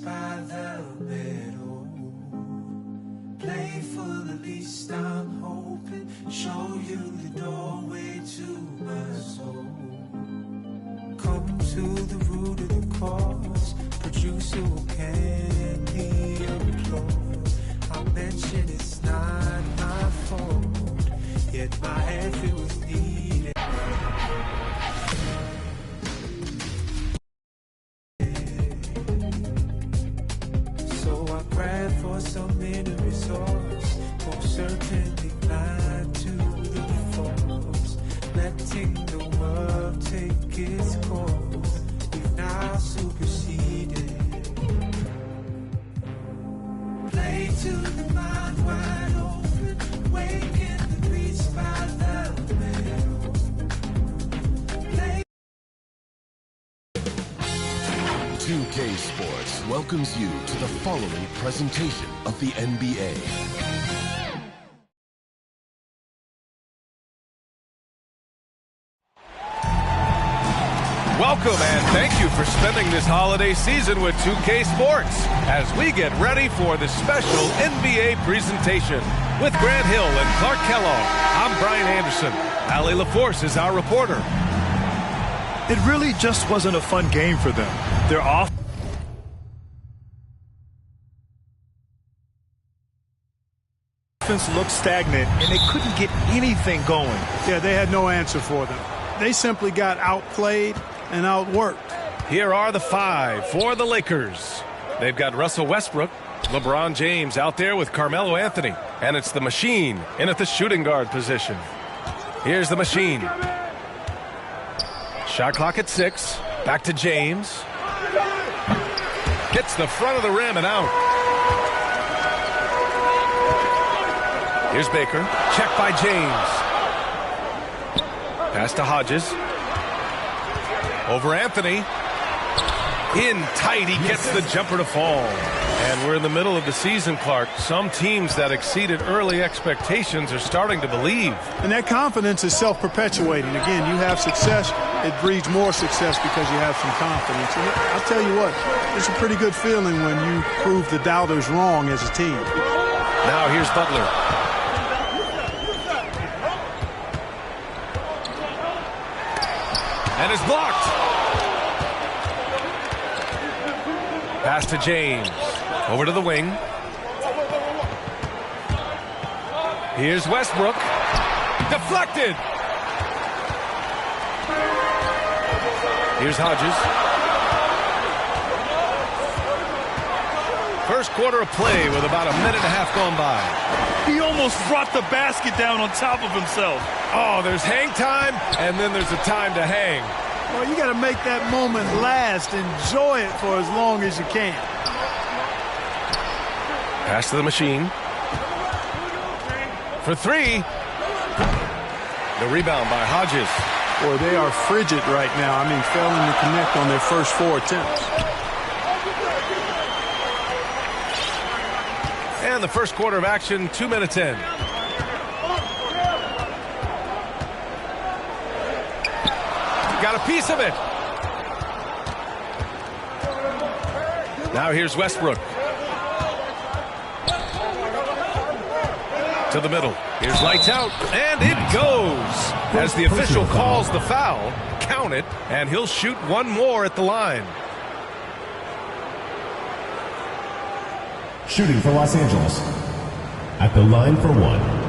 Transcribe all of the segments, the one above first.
by the middle. Play for the least, I'm hoping. Show you the doorway to my soul. Come to the root of the cause. Producer will candy applause. I mention it's not my fault, yet my effort was needed. So I grab for some inner resource, most certainly blind to the force, letting the world take its course. We've now superseded. Play to the mind wide open, waking the beast by the middle. Play. 2K Sports welcomes you to the following presentation of the NBA. Welcome and thank you for spending this holiday season with 2K Sports as we get ready for the special NBA presentation. With Grant Hill and Clark Kellogg, I'm Brian Anderson. Allie LaForce is our reporter. It really just wasn't a fun game for them. They're off. Offense looked stagnant, and they couldn't get anything going. Yeah, they had no answer for them. They simply got outplayed and outworked. Here are the five for the Lakers. They've got Russell Westbrook, LeBron James out there with Carmelo Anthony, and it's the Machine in at the shooting guard position. Here's the Machine. Shot clock at 6. Back to James. Hits the front of the rim and out. Here's Baker. Check by James. Pass to Hodges. Over Anthony. In tight. He gets the jumper to fall. And we're in the middle of the season, Clark. Some teams that exceeded early expectations are starting to believe. And that confidence is self-perpetuating. Again, you have success, it breeds more success because you have some confidence. And I'll tell you what, it's a pretty good feeling when you prove the doubters wrong as a team. Now here's Butler. And it's blocked. Pass to James. Over to the wing. Here's Westbrook. Deflected. Here's Hodges. First quarter of play with about a minute and a half gone by. He almost brought the basket down on top of himself. Oh, there's hang time, and then there's a time to hang. Well, you got to make that moment last. Enjoy it for as long as you can. Pass to the Machine. For 3. The rebound by Hodges. Boy, they are frigid right now. I mean, failing to connect on their first 4 attempts. And the first quarter of action, 2 minutes in. Got a piece of it. Now here's Westbrook. To the middle. Here's lights out. And it goes. As the official calls the foul, count it, and he'll shoot one more at the line. Shooting for Los Angeles. At the line for 1.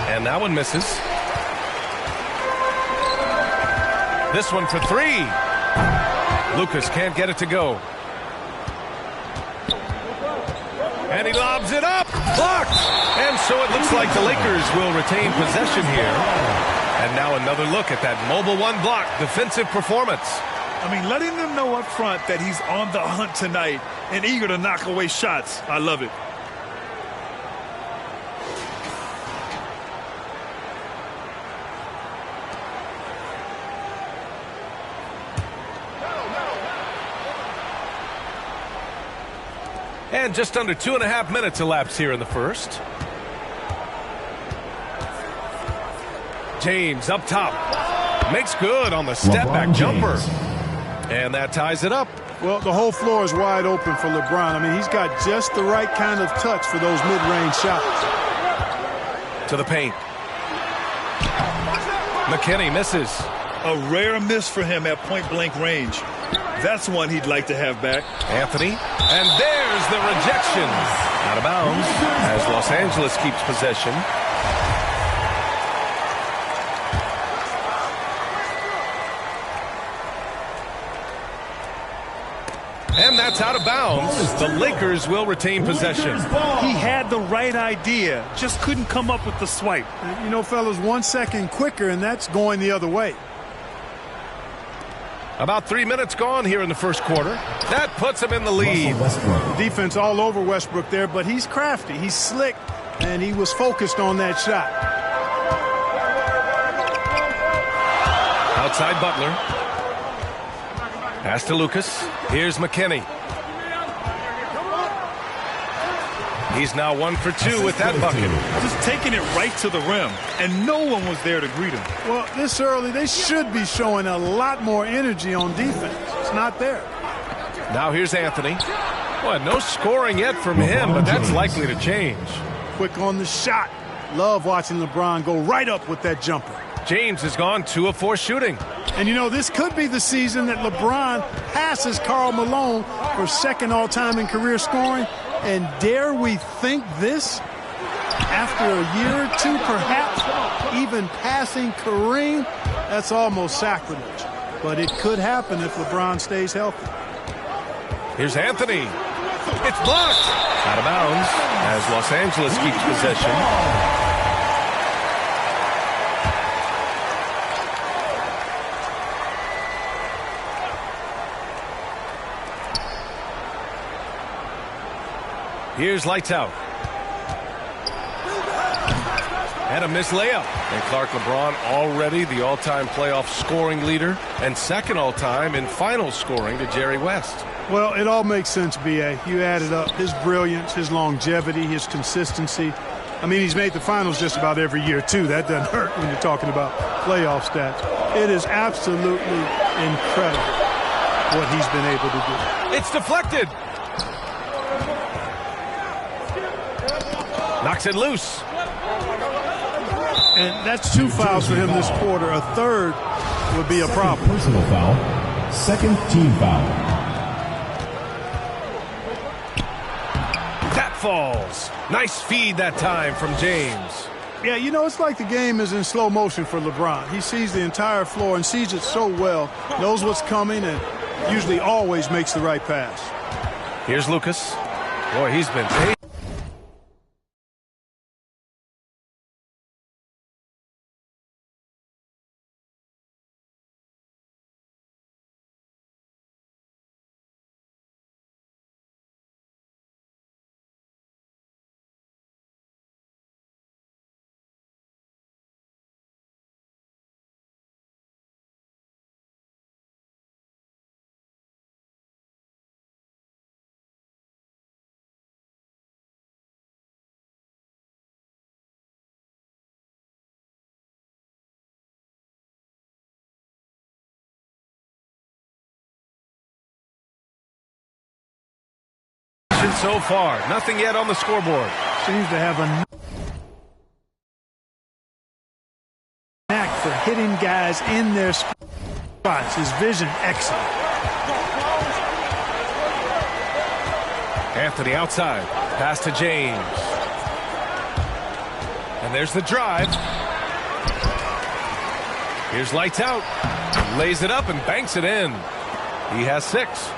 And that one misses. This one for 3. Lucas can't get it to go. And he lobs it up. Blocked. And so it looks like the Lakers will retain possession here. And now another look at that mobile 1 block defensive performance. I mean, letting them know up front that he's on the hunt tonight and eager to knock away shots. I love it. And just under 2.5 minutes elapsed here in the first. James up top. Makes good on the step-back jumper. And that ties it up. Well, the whole floor is wide open for LeBron. I mean, he's got just the right kind of touch for those mid-range shots. To the paint. McKinney misses. A rare miss for him at point-blank range. That's one he'd like to have back. Anthony. And there's the rejection. Out of bounds as Los Angeles keeps possession. And that's out of bounds. The Lakers will retain possession. He had the right idea, just couldn't come up with the swipe. You know, fellas, 1 second quicker, and that's going the other way. About 3 minutes gone here in the first quarter. That puts him in the lead. Defense all over Westbrook there, but he's crafty. He's slick, and he was focused on that shot. Outside Butler. Pass to Lucas. Here's McKinney. He's now 1 for 2 with that bucket. Just taking it right to the rim, and no one was there to greet him. Well, this early, they should be showing a lot more energy on defense. It's not there. Now here's Anthony. Boy, no scoring yet from him, but that's likely to change. Quick on the shot. Love watching LeBron go right up with that jumper. James has gone 2 of 4 shooting. And, you know, this could be the season that LeBron passes Karl Malone for second all-time in career scoring. And dare we think this? After a year or two, perhaps, even passing Kareem? That's almost sacrilege. But it could happen if LeBron stays healthy. Here's Anthony. It's blocked. Out of bounds as Los Angeles keeps possession. Here's lights out. And a missed layup. And Clark LeBron already the all-time playoff scoring leader and second all-time in final scoring to Jerry West. Well, it all makes sense, B.A. You added up his brilliance, his longevity, his consistency. I mean, he's made the finals just about every year, too. That doesn't hurt when you're talking about playoff stats. It is absolutely incredible what he's been able to do. It's deflected. Knocks it loose. And that's 2 fouls for him this quarter. A third would be a problem. Personal foul. Second team foul. That falls. Nice feed that time from James. Yeah, you know, it's like the game is in slow motion for LeBron. He sees the entire floor and sees it so well, knows what's coming, and usually always makes the right pass. Here's Lucas. Boy, he's been paid. So far, nothing yet on the scoreboard. Seems to have a knack for hitting guys in their spots. His vision excellent. Anthony outside. Pass to James. And there's the drive. Here's lights out. Lays it up and banks it in. He has 6.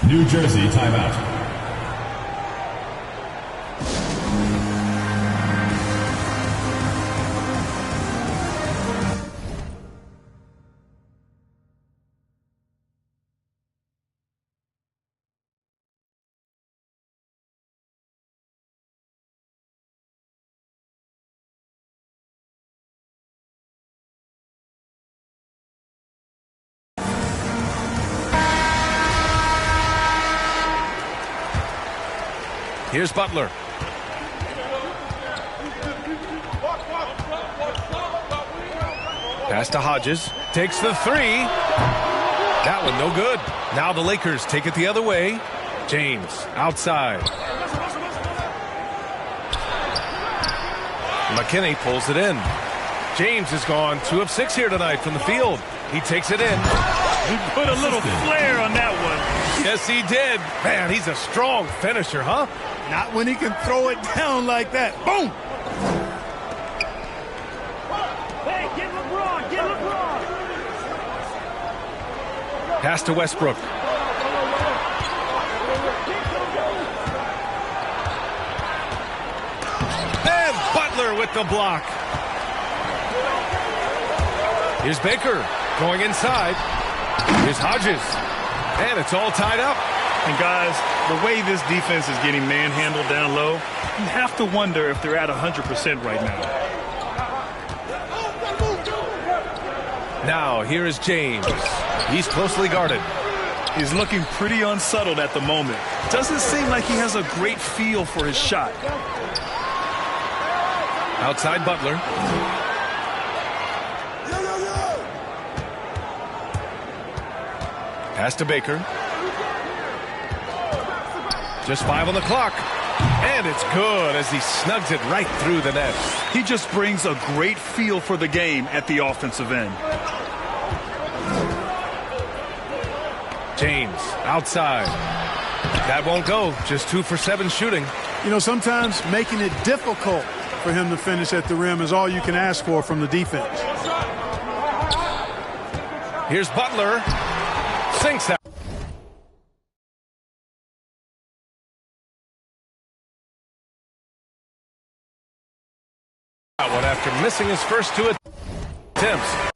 New Jersey timeout. Here's Butler. Pass to Hodges. Takes the three. That one no good. Now the Lakers take it the other way. James outside. McKinney pulls it in. James has gone 2 of 6 here tonight from the field. He takes it in. He put a little flair on that one. Yes, he did. Man, he's a strong finisher, huh? Not when he can throw it down like that. Boom! Hey, get LeBron, get LeBron! Pass to Westbrook. And Butler with the block. Here's Baker going inside. Here's Hodges. And it's all tied up. And guys, the way this defense is getting manhandled down low, you have to wonder if they're at 100% right now. Now, here is James. He's closely guarded. He's looking pretty unsettled at the moment. Doesn't seem like he has a great feel for his shot. Outside Butler. Pass to Baker. Just 5 on the clock. And it's good as he snugs it right through the net. He just brings a great feel for the game at the offensive end. James outside. That won't go. Just 2 for 7 shooting. You know, sometimes making it difficult for him to finish at the rim is all you can ask for from the defense. Here's Butler. Sinks that. One after missing his first 2 attempts.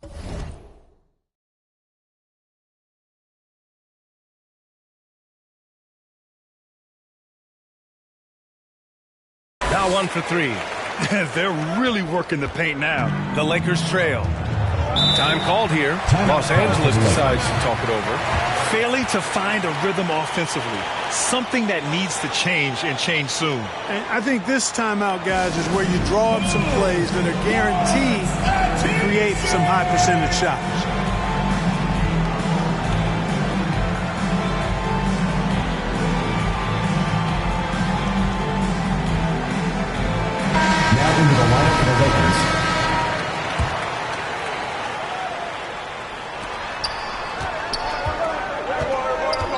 Now 1 for 3. They're really working the paint now. The Lakers trail. Time called here. Los Angeles decides to talk it over. Failing to find a rhythm offensively. Something that needs to change and change soon. And I think this timeout, guys, is where you draw up some plays that are guaranteed to create some high percentage shots. Now into the lineup for the Lakers.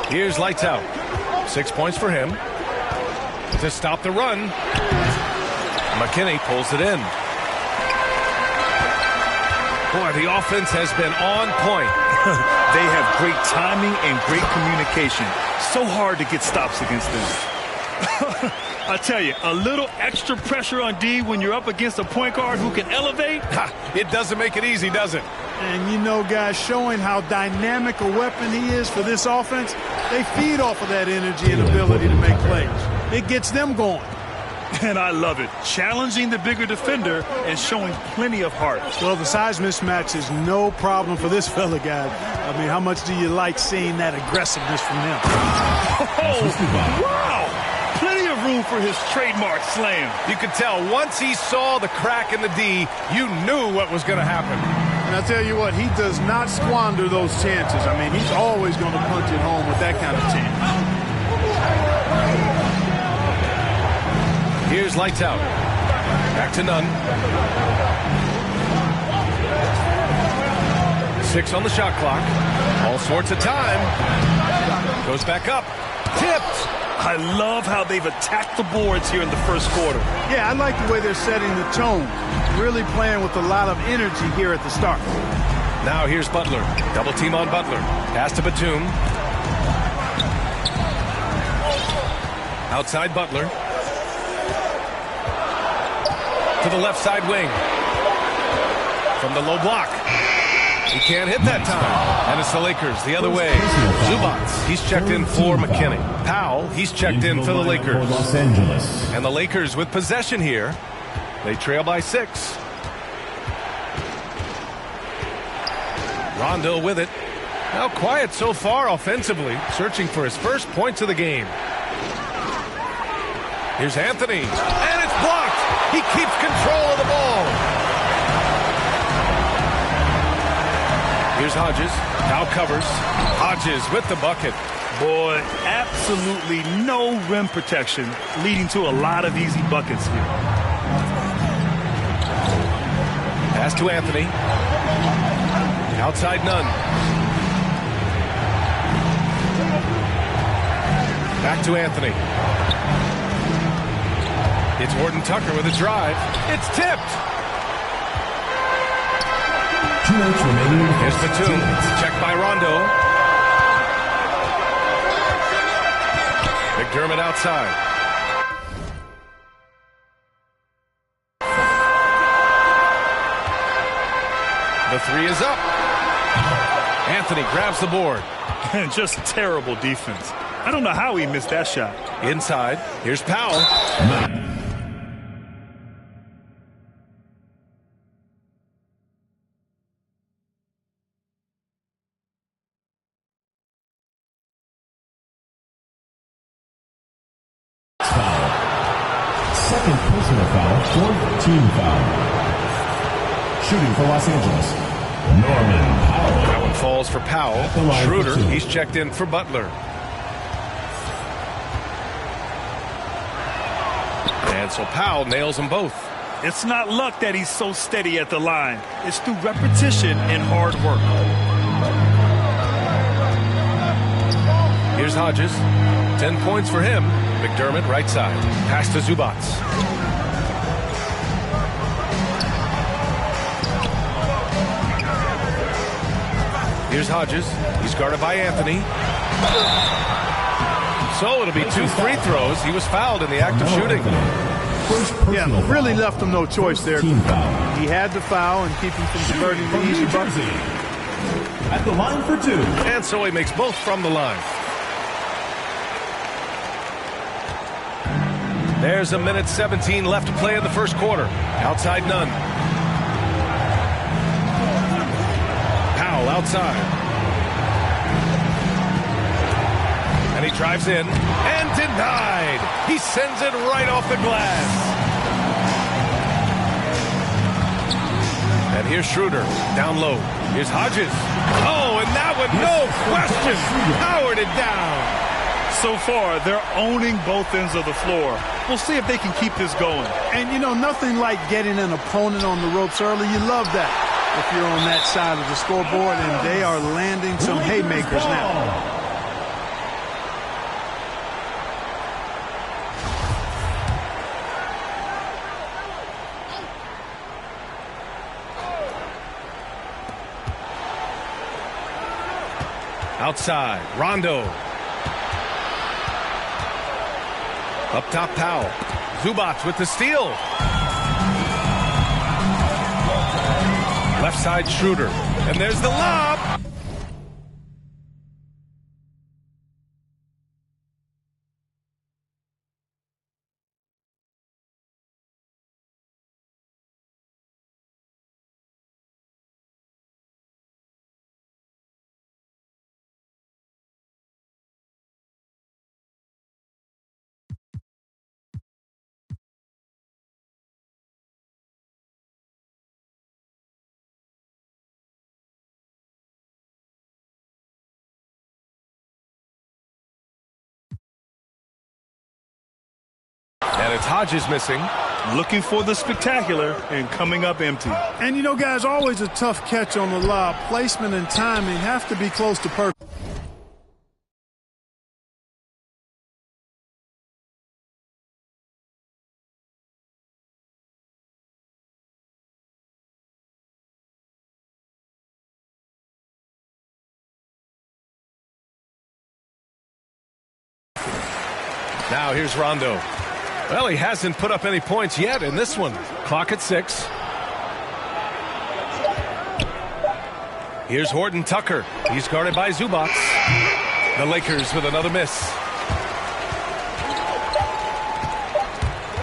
Here's lights out. 6 points for him. To stop the run. McKinney pulls it in. Boy, the offense has been on point. They have great timing and great communication. So hard to get stops against them. I tell you, a little extra pressure on D when you're up against a point guard who can elevate. It doesn't make it easy, does it? And you know, guys, showing how dynamic a weapon he is for this offense, they feed off of that energy and ability to make plays. It gets them going. And I love it. Challenging the bigger defender and showing plenty of heart. Well, the size mismatch is no problem for this fella, guys. I mean, how much do you like seeing that aggressiveness from him? Oh, wow! Plenty of room for his trademark slam. You could tell once he saw the crack in the D, you knew what was going to happen. And I'll tell you what, he does not squander those chances. I mean, he's always going to punch it home with that kind of chance. Here's lights out. Back to none. 6 on the shot clock. All sorts of time. Goes back up. Tipped. I love how they've attacked the boards here in the first quarter. Yeah, I like the way they're setting the tone. Really playing with a lot of energy here at the start. Now here's Butler. Double team on Butler. Pass to Batum. Outside Butler. To the left side wing. From the low block. He can't hit that time. And it's the Lakers the other way. Zubats, he's checked in for McKinney. Powell, he's checked in for the Lakers. Los Angeles. And the Lakers with possession here. They trail by 6. Rondo with it. Now quiet so far offensively, searching for his first points of the game. Here's Anthony, and it's blocked. He keeps control of the ball. Here's Hodges, now covers. Hodges with the bucket. Boy, absolutely no rim protection, leading to a lot of easy buckets here. Pass to Anthony. Outside Nunn. Back to Anthony. It's Horton Tucker with a drive. It's tipped. 2 minutes remaining. Here's Batum. Checked by Rondo. McDermott outside. The 3 is up. Anthony grabs the board. Just terrible defense. I don't know how he missed that shot. Inside. Here's Powell. Second personal foul, 4th team foul. Shooting for Los Angeles, Norman Powell. That one falls for Powell. Schroeder, he's checked in for Butler. And so Powell nails them both. It's not luck that he's so steady at the line. It's through repetition and hard work. Here's Hodges. 10 points for him. McDermott right side. Pass to Zubats. Here's Hodges. He's guarded by Anthony. So it'll be 2 free throws. He was fouled in the act of shooting. Yeah, really left him no choice there. He had the foul and keep him from converting the easy bucket. At the line for 2. And so he makes both from the line. There's 1:17 left to play in the first quarter. Outside Nunn. Powell outside. And he drives in and denied. He sends it right off the glass. And here's Schroeder down low. Here's Hodges. Oh, and that one, no question, powered it down. So far, they're owning both ends of the floor. We'll see if they can keep this going. And, you know, nothing like getting an opponent on the ropes early. You love that if you're on that side of the scoreboard, and they are landing some haymakers now. Outside, Rondo. Up top, Powell. Zubats with the steal. Left side, Schroeder. And there's the lob. And it's Hodges missing. Looking for the spectacular and coming up empty. And, you know, guys, always a tough catch on the lob. Placement and timing have to be close to perfect. Now here's Rondo. Well, he hasn't put up any points yet in this one. Clock at 6. Here's Horton Tucker. He's guarded by Zubac. The Lakers with another miss.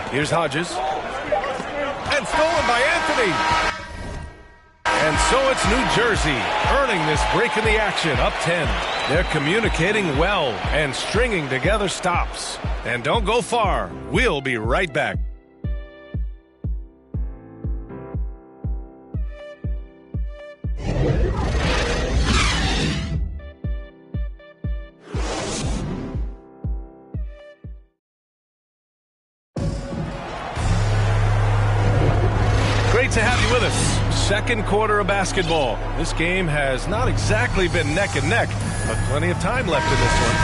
Here's Hodges. And stolen by Anthony. And so it's New Jersey earning this break in the action, up 10. They're communicating well and stringing together stops. And don't go far. We'll be right back. Great to have you with us. Second quarter of basketball. This game has not exactly been neck and neck, but plenty of time left in this one.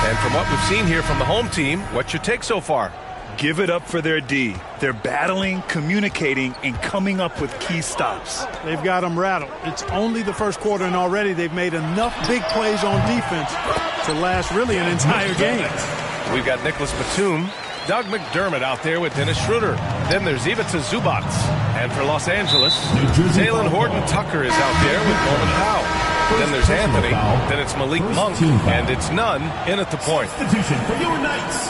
And from what we've seen here from the home team, what's your take so far? Give it up for their D. They're battling, communicating, and coming up with key stops. They've got them rattled. It's only the first quarter, and already they've made enough big plays on defense to last really an entire game. We've got Nicholas Batum, Doug McDermott out there with Dennis Schroeder. Then there's Ivica Zubac. And for Los Angeles, Talen Horton Tucker is out there with Norman Powell. Then there's Anthony. Then it's Malik Monk. And it's Nunn in at the point. Substitution for your Knights.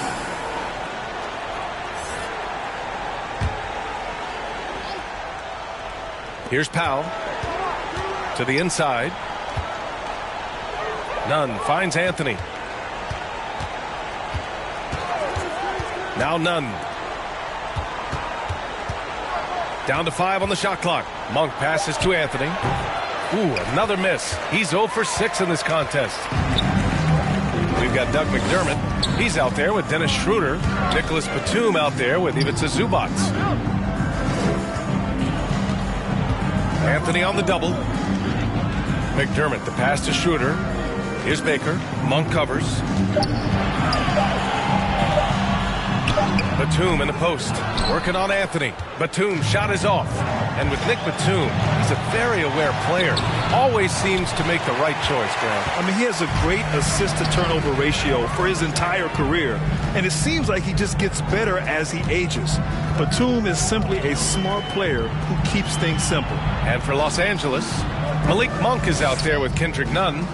Here's Powell to the inside. Nunn finds Anthony. Now Nunn. Down to 5 on the shot clock. Monk passes to Anthony. Ooh, another miss. He's 0 for 6 in this contest. We've got Doug McDermott. He's out there with Dennis Schroeder. Nicholas Batum out there with Ivica Zubac. Anthony on the double. McDermott, the pass to Schroeder. Here's Baker. Monk covers. Batum in the post, working on Anthony. Batum's shot is off. And with Nick Batum, he's a very aware player. Always seems to make the right choice, Grant. I mean, he has a great assist-to-turnover ratio for his entire career. And it seems like he just gets better as he ages. Batum is simply a smart player who keeps things simple. And for Los Angeles, Malik Monk is out there with Kendrick Nunn.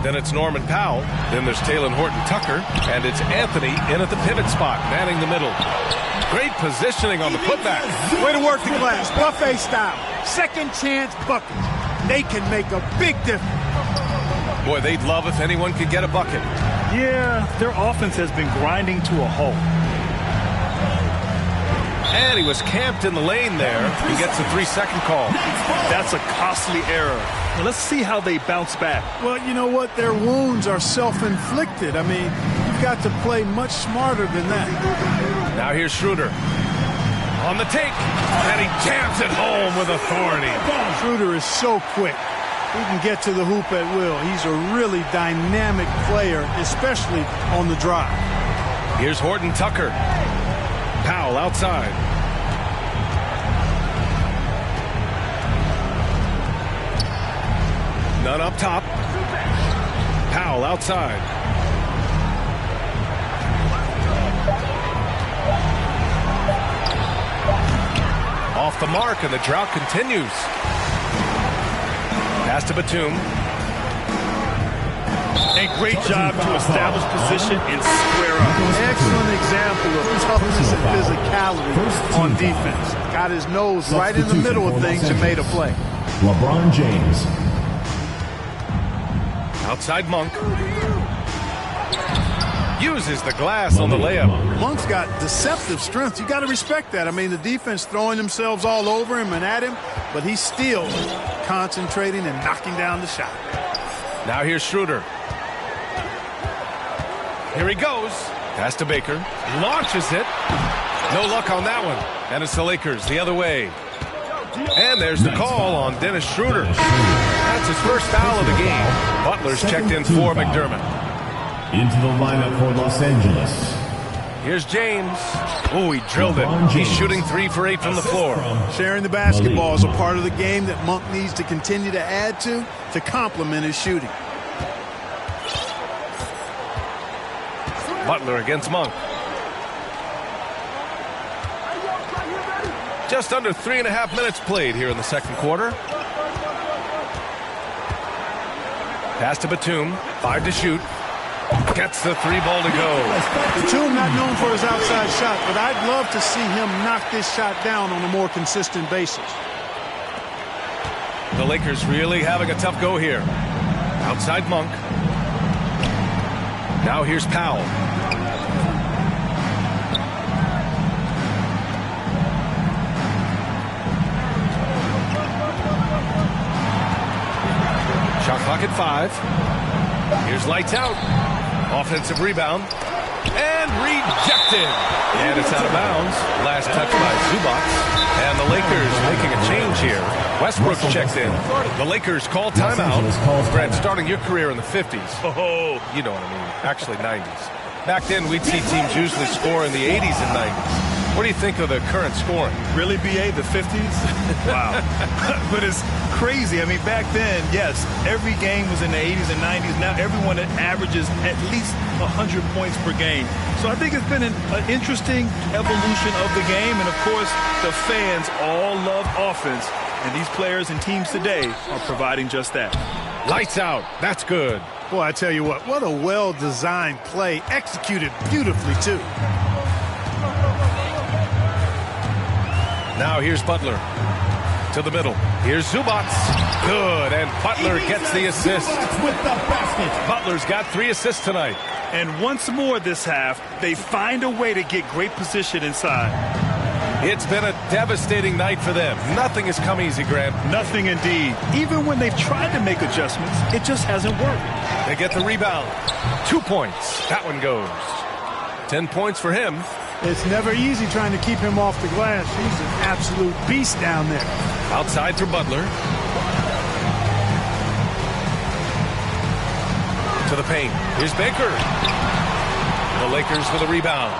Then it's Norman Powell. Then there's Talen Horton Tucker. And it's Anthony in at the pivot spot, manning the middle. Great positioning on the putback. Way to work the glass, buffet style. Second chance buckets. They can make a big difference. Boy, they'd love if anyone could get a bucket. Yeah, their offense has been grinding to a halt. And he was camped in the lane there. He gets a 3-second call. That's a costly error. Now let's see how they bounce back. Well, you know what? Their wounds are self-inflicted. I mean, you've got to play much smarter than that. Now here's Schroeder. On the take. And he jams it home with authority. Schroeder is so quick. He can get to the hoop at will. He's a really dynamic player, especially on the drive. Here's Horton Tucker. Powell outside. Nunn up top. Powell outside. Off the mark, and the drought continues. Pass to Batum. A great job to establish position and square up. Excellent example of toughness and physicality on defense. Got his nose right in the middle of things and made a play. LeBron James. Outside Monk. Uses the glass on the layup. Monk's got deceptive strength. You got to respect that. I mean, the defense throwing themselves all over him and at him, but he's still concentrating and knocking down the shot. Now here's Schroeder. Here he goes. Pass to Baker. Launches it. No luck on that one. And it's the Lakers the other way. And there's the call on Dennis Schroeder. That's his first foul of the game. Butler's checked in for McDermott. Into the lineup for Los Angeles. Here's James. Oh, he drilled it. He's shooting 3 for 8 from the floor. Sharing the basketball is a part of the game that Monk needs to continue to add to complement his shooting. Butler against Monk. Just under 3.5 minutes played here in the second quarter. Pass to Batum. 5 to shoot. Gets the 3 ball to go. Batum not known for his outside shot, but I'd love to see him knock this shot down on a more consistent basis. The Lakers really having a tough go here. Outside Monk. Now here's Powell. Shot clock at 5. Here's lights out. Offensive rebound. And rejected. And it's out of bounds. Last touch by Zubac. And the Lakers making a change here. Westbrook checked in. The Lakers call timeout. Brad, starting your career in the 50s. Oh, you know what I mean. Actually, 90s. Back then, we'd see teams usually score in the 80s and 90s. What do you think of the current scoring? Really, BA, the 50s? Wow. But it's crazy. I mean, back then, yes, every game was in the 80s and 90s. Now everyone averages at least 100 points per game. So I think it's been an interesting evolution of the game. And, of course, the fans all love offense. And these players and teams today are providing just that. Lights out. That's good. Boy, I tell you what a well-designed play. Executed beautifully, too. Now here's Butler. To the middle. Here's Zubac. Good. And Butler gets the assist. With the basket. Butler's got 3 assists tonight. And once more this half, they find a way to get great position inside. It's been a devastating night for them. Nothing has come easy, Grant. Nothing indeed. Even when they've tried to make adjustments, it just hasn't worked. They get the rebound. 2 points. That one goes. 10 points for him. It's never easy trying to keep him off the glass. He's an absolute beast down there. Outside for Butler. To the paint. Here's Baker. The Lakers with a rebound.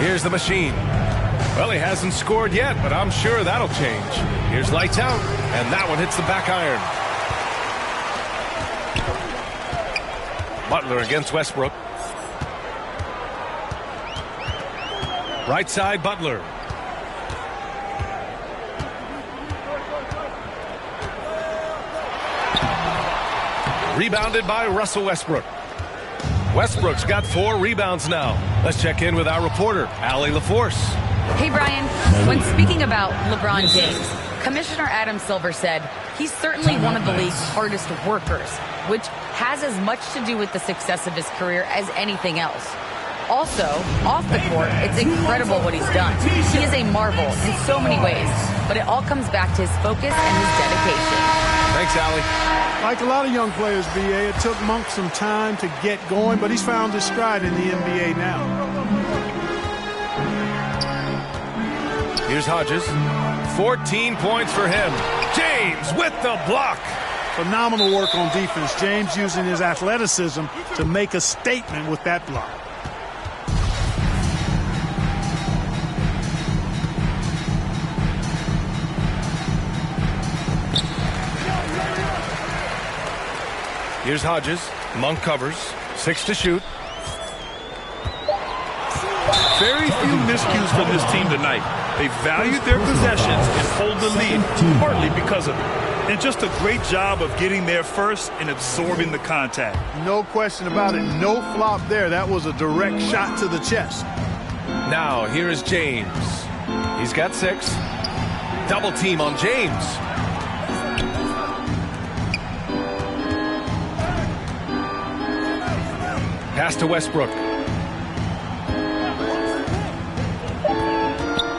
Here's the machine. Well, he hasn't scored yet, but I'm sure that'll change. Here's lights out, and that one hits the back iron. Butler against Westbrook. Right side, Butler. Rebounded by Russell Westbrook. Westbrook's got 4 rebounds now. Let's check in with our reporter, Allie LaForce. Hey, Brian. When speaking about LeBron James, Commissioner Adam Silver said he's certainly one of the league's hardest workers, which has as much to do with the success of his career as anything else. Also, off the court, it's incredible what he's done. He is a marvel in so many ways, but it all comes back to his focus and his dedication. Thanks, Allie. Like a lot of young players, BA, it took Monk some time to get going, but he's found his stride in the NBA now. Here's Hodges. 14 points for him. James with the block. Phenomenal work on defense. James using his athleticism to make a statement with that block. Here's Hodges. Monk covers. 6 to shoot. Very few miscues from this team tonight. They valued their possessions and hold the lead, partly because of it. And just a great job of getting there first and absorbing the contact. No question about it. No flop there. That was a direct shot to the chest. Now, here is James. He's got 6. Double team on James. Pass to Westbrook.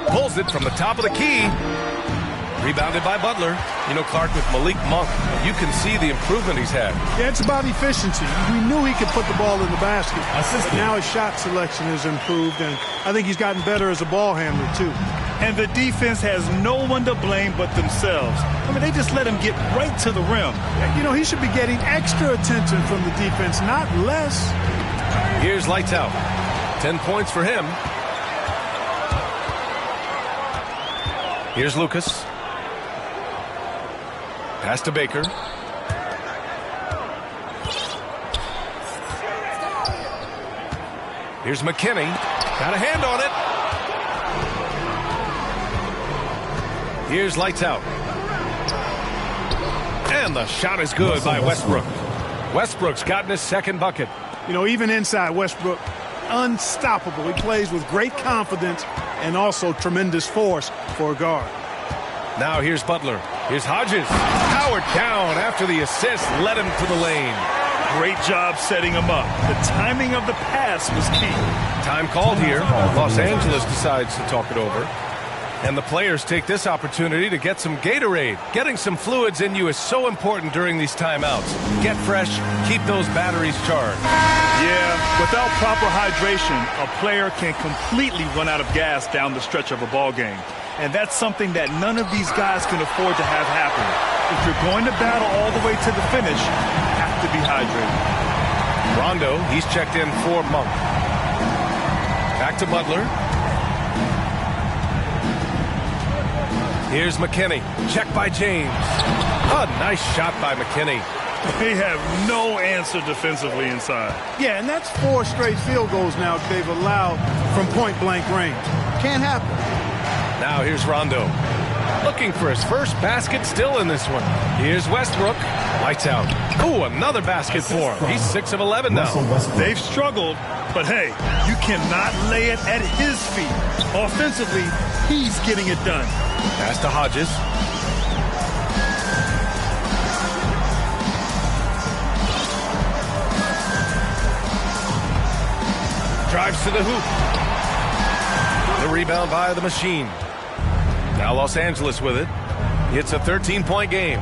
Pulls it from the top of the key. Rebounded by Butler. You know, Clark, with Malik Monk, you can see the improvement he's had. Yeah, it's about efficiency. We knew he could put the ball in the basket. But now his shot selection has improved, and I think he's gotten better as a ball handler, too. And the defense has no one to blame but themselves. I mean, they just let him get right to the rim. You know, he should be getting extra attention from the defense, not less. Here's lights out. 10 points for him. Here's Lucas. Pass to Baker. Here's McKinney. Got a hand on it. Here's lights out. And the shot is good by Westbrook. Westbrook's gotten his second bucket. You know, even inside Westbrook, unstoppable. He plays with great confidence and also tremendous force for a guard. Now here's Butler. Here's Hodges. Powered down after the assist led him to the lane. Great job setting him up. The timing of the pass was key. Time called here. Los Angeles decides to talk it over. And the players take this opportunity to get some Gatorade. Getting some fluids in you is so important during these timeouts. Get fresh, keep those batteries charged. Yeah, without proper hydration, a player can completely run out of gas down the stretch of a ball game. And that's something that none of these guys can afford to have happen. If you're going to battle all the way to the finish, you have to be hydrated. Rondo, he's checked in for Monk. Back to Butler. Here's McKinney. Check by James. A nice shot by McKinney. They have no answer defensively inside. Yeah, and that's 4 straight field goals now they've allowed from point-blank range. Can't happen. Now here's Rondo. Looking for his first basket still in this one. Here's Westbrook. Lights out. Ooh, another basket for him. He's 6 of 11 now. They've struggled, but hey, you cannot lay it at his feet. Offensively, he's getting it done. Pass to Hodges. Drives to the hoop. The rebound by the Machine. Now Los Angeles with it. It's a 13-point game.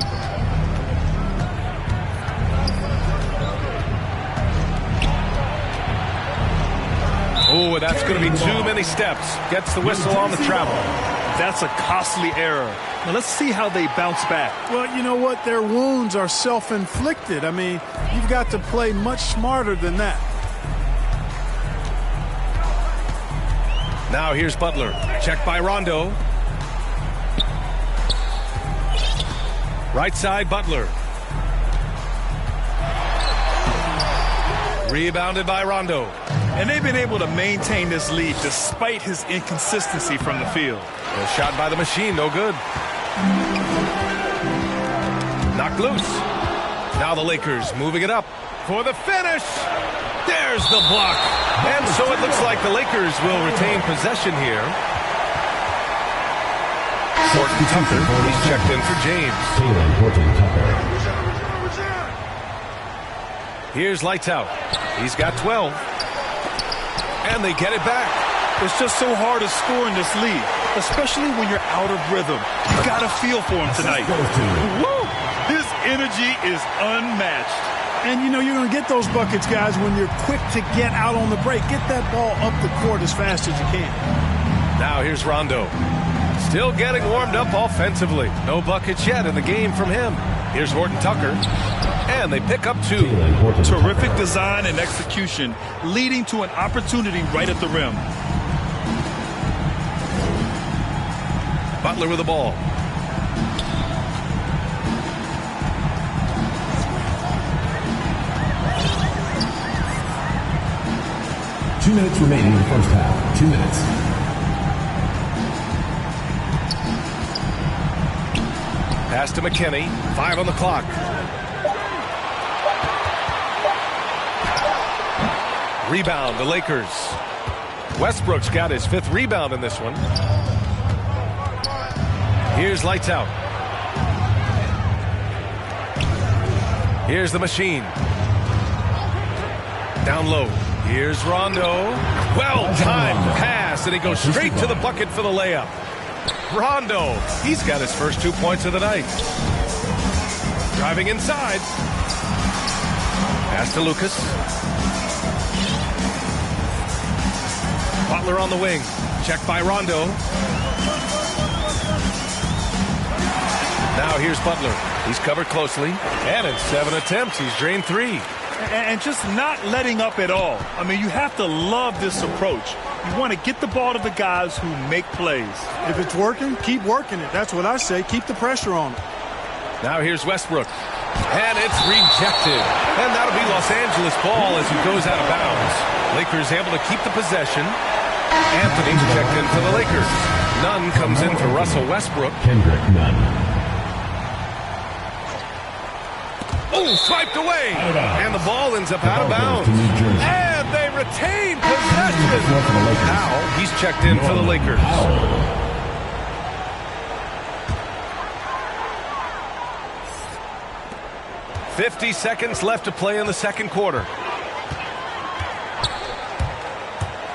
Oh, that's going to be too many steps. Gets the whistle on the travel. That's a costly error. Now let's see how they bounce back. Well, you know what? Their wounds are self-inflicted. I mean, you've got to play much smarter than that. Now here's Butler. Check by Rondo. Right side, Butler. Rebounded by Rondo. And they've been able to maintain this lead despite his inconsistency from the field. A shot by the Machine, no good. Knocked loose. Now the Lakers moving it up for the finish. There's the block. And so it looks like the Lakers will retain possession here. Horton Tucker, he's checked in for James. Here's lights out. He's got 12. And they get it back. It's just so hard to score in this league, especially when you're out of rhythm. You got to feel for him tonight. Woo! His energy is unmatched. And, you know, you're going to get those buckets, guys, when you're quick to get out on the break. Get that ball up the court as fast as you can. Now here's Rondo. Still getting warmed up offensively. No buckets yet in the game from him. Here's Horton Tucker. And they pick up 2. Terrific design and execution, leading to an opportunity right at the rim. Butler with the ball. Two minutes remaining in the first half. 2 minutes. Pass to McKinney. 5 on the clock. Rebound, the Lakers. Westbrook's got his 5th rebound in this one. Here's lights out. Here's the Machine. Down low. Here's Rondo. Well-timed pass, and he goes straight to the bucket for the layup. Rondo, he's got his first 2 points of the night. Driving inside. Pass to Lucas. Butler on the wing. Check by Rondo. Now here's Butler. He's covered closely. And in 7 attempts, he's drained 3. And just not letting up at all. I mean, you have to love this approach. You want to get the ball to the guys who make plays. If it's working, keep working it. That's what I say. Keep the pressure on it. Now here's Westbrook. And it's rejected. And that'll be Los Angeles ball as he goes out of bounds. Lakers able to keep the possession. Anthony's checked in for the Lakers. Nunn comes in for Russell Westbrook. Kendrick Nunn. Oh, swiped away. And the ball ends up out of bounds. And they retain possession. Now he's checked in for the Lakers. 50 seconds left to play in the second quarter.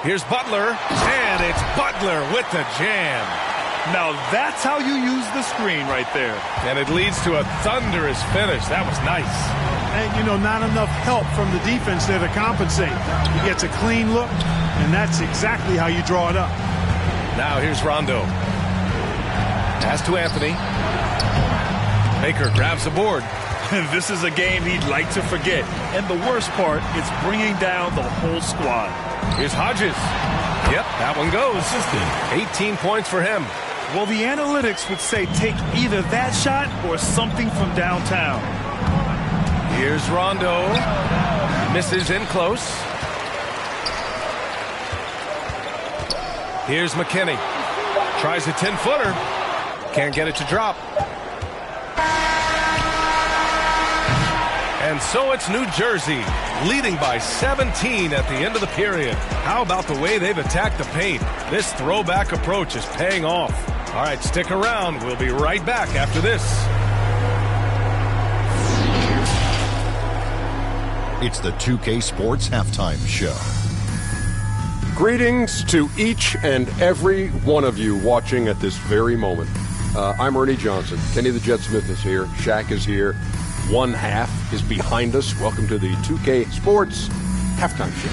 Here's Butler, and it's Butler with the jam. Now that's how you use the screen right there. And it leads to a thunderous finish. That was nice. And, you know, not enough help from the defense there to compensate. He gets a clean look, and that's exactly how you draw it up. Now here's Rondo. Pass to Anthony. Baker grabs the board. This is a game he'd like to forget. And the worst part is bringing down the whole squad. Here's Hodges. Yep, that one goes. 18 points for him. Well, the analytics would say take either that shot or something from downtown. Here's Rondo. Misses in close. Here's McKinney. Tries a 10-footer. Can't get it to drop. And so it's New Jersey, leading by 17 at the end of the period. How about the way they've attacked the paint? This throwback approach is paying off. All right, stick around. We'll be right back after this. It's the 2K Sports Halftime Show. Greetings to each and every one of you watching at this very moment. I'm Ernie Johnson. Kenny the Jet Smith is here. Shaq is here. One half is behind us. Welcome to the 2K Sports Halftime Show.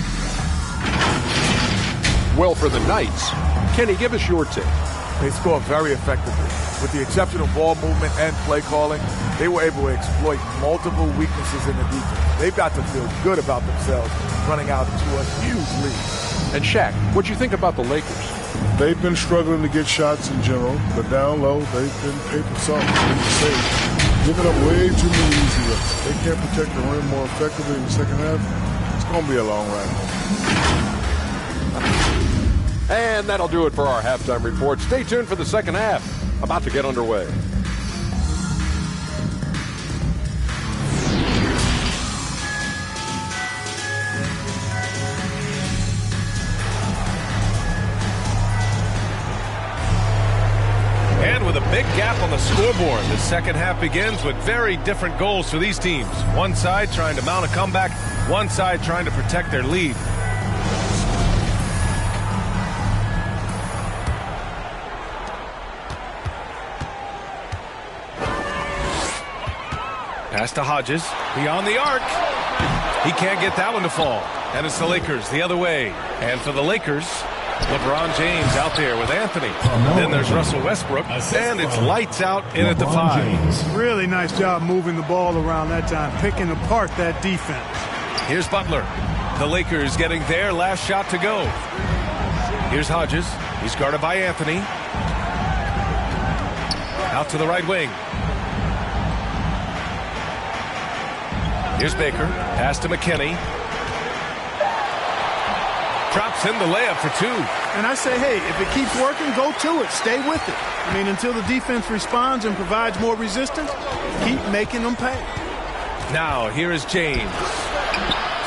Well, for the Knights, Kenny, give us your take. They scored very effectively. With the exception of ball movement and play calling, they were able to exploit multiple weaknesses in the defense. They've got to feel good about themselves running out into a huge lead. And Shaq, what you think about the Lakers? They've been struggling to get shots in general, but down low, they've been paper soft. Giving up way too many easy looks. They can't protect the rim more effectively in the second half. It's going to be a long ride. And that'll do it for our halftime report. Stay tuned for the second half. About to get underway. And with a big gap on the scoreboard, the second half begins with very different goals for these teams. One side trying to mount a comeback, one side trying to protect their lead. Pass to Hodges, beyond the arc. He can't get that one to fall. And it's the Lakers the other way. And for the Lakers, LeBron James out there with Anthony. Then there's Russell Westbrook. And it's lights out in at the 5. Really nice job moving the ball around that time, picking apart that defense. Here's Butler. The Lakers getting their last shot to go. Here's Hodges. He's guarded by Anthony. Out to the right wing. Here's Baker. Pass to McKinney. Drops in the layup for 2. And I say, hey, if it keeps working, go to it. Stay with it. I mean, until the defense responds and provides more resistance, keep making them pay. Now, here is James.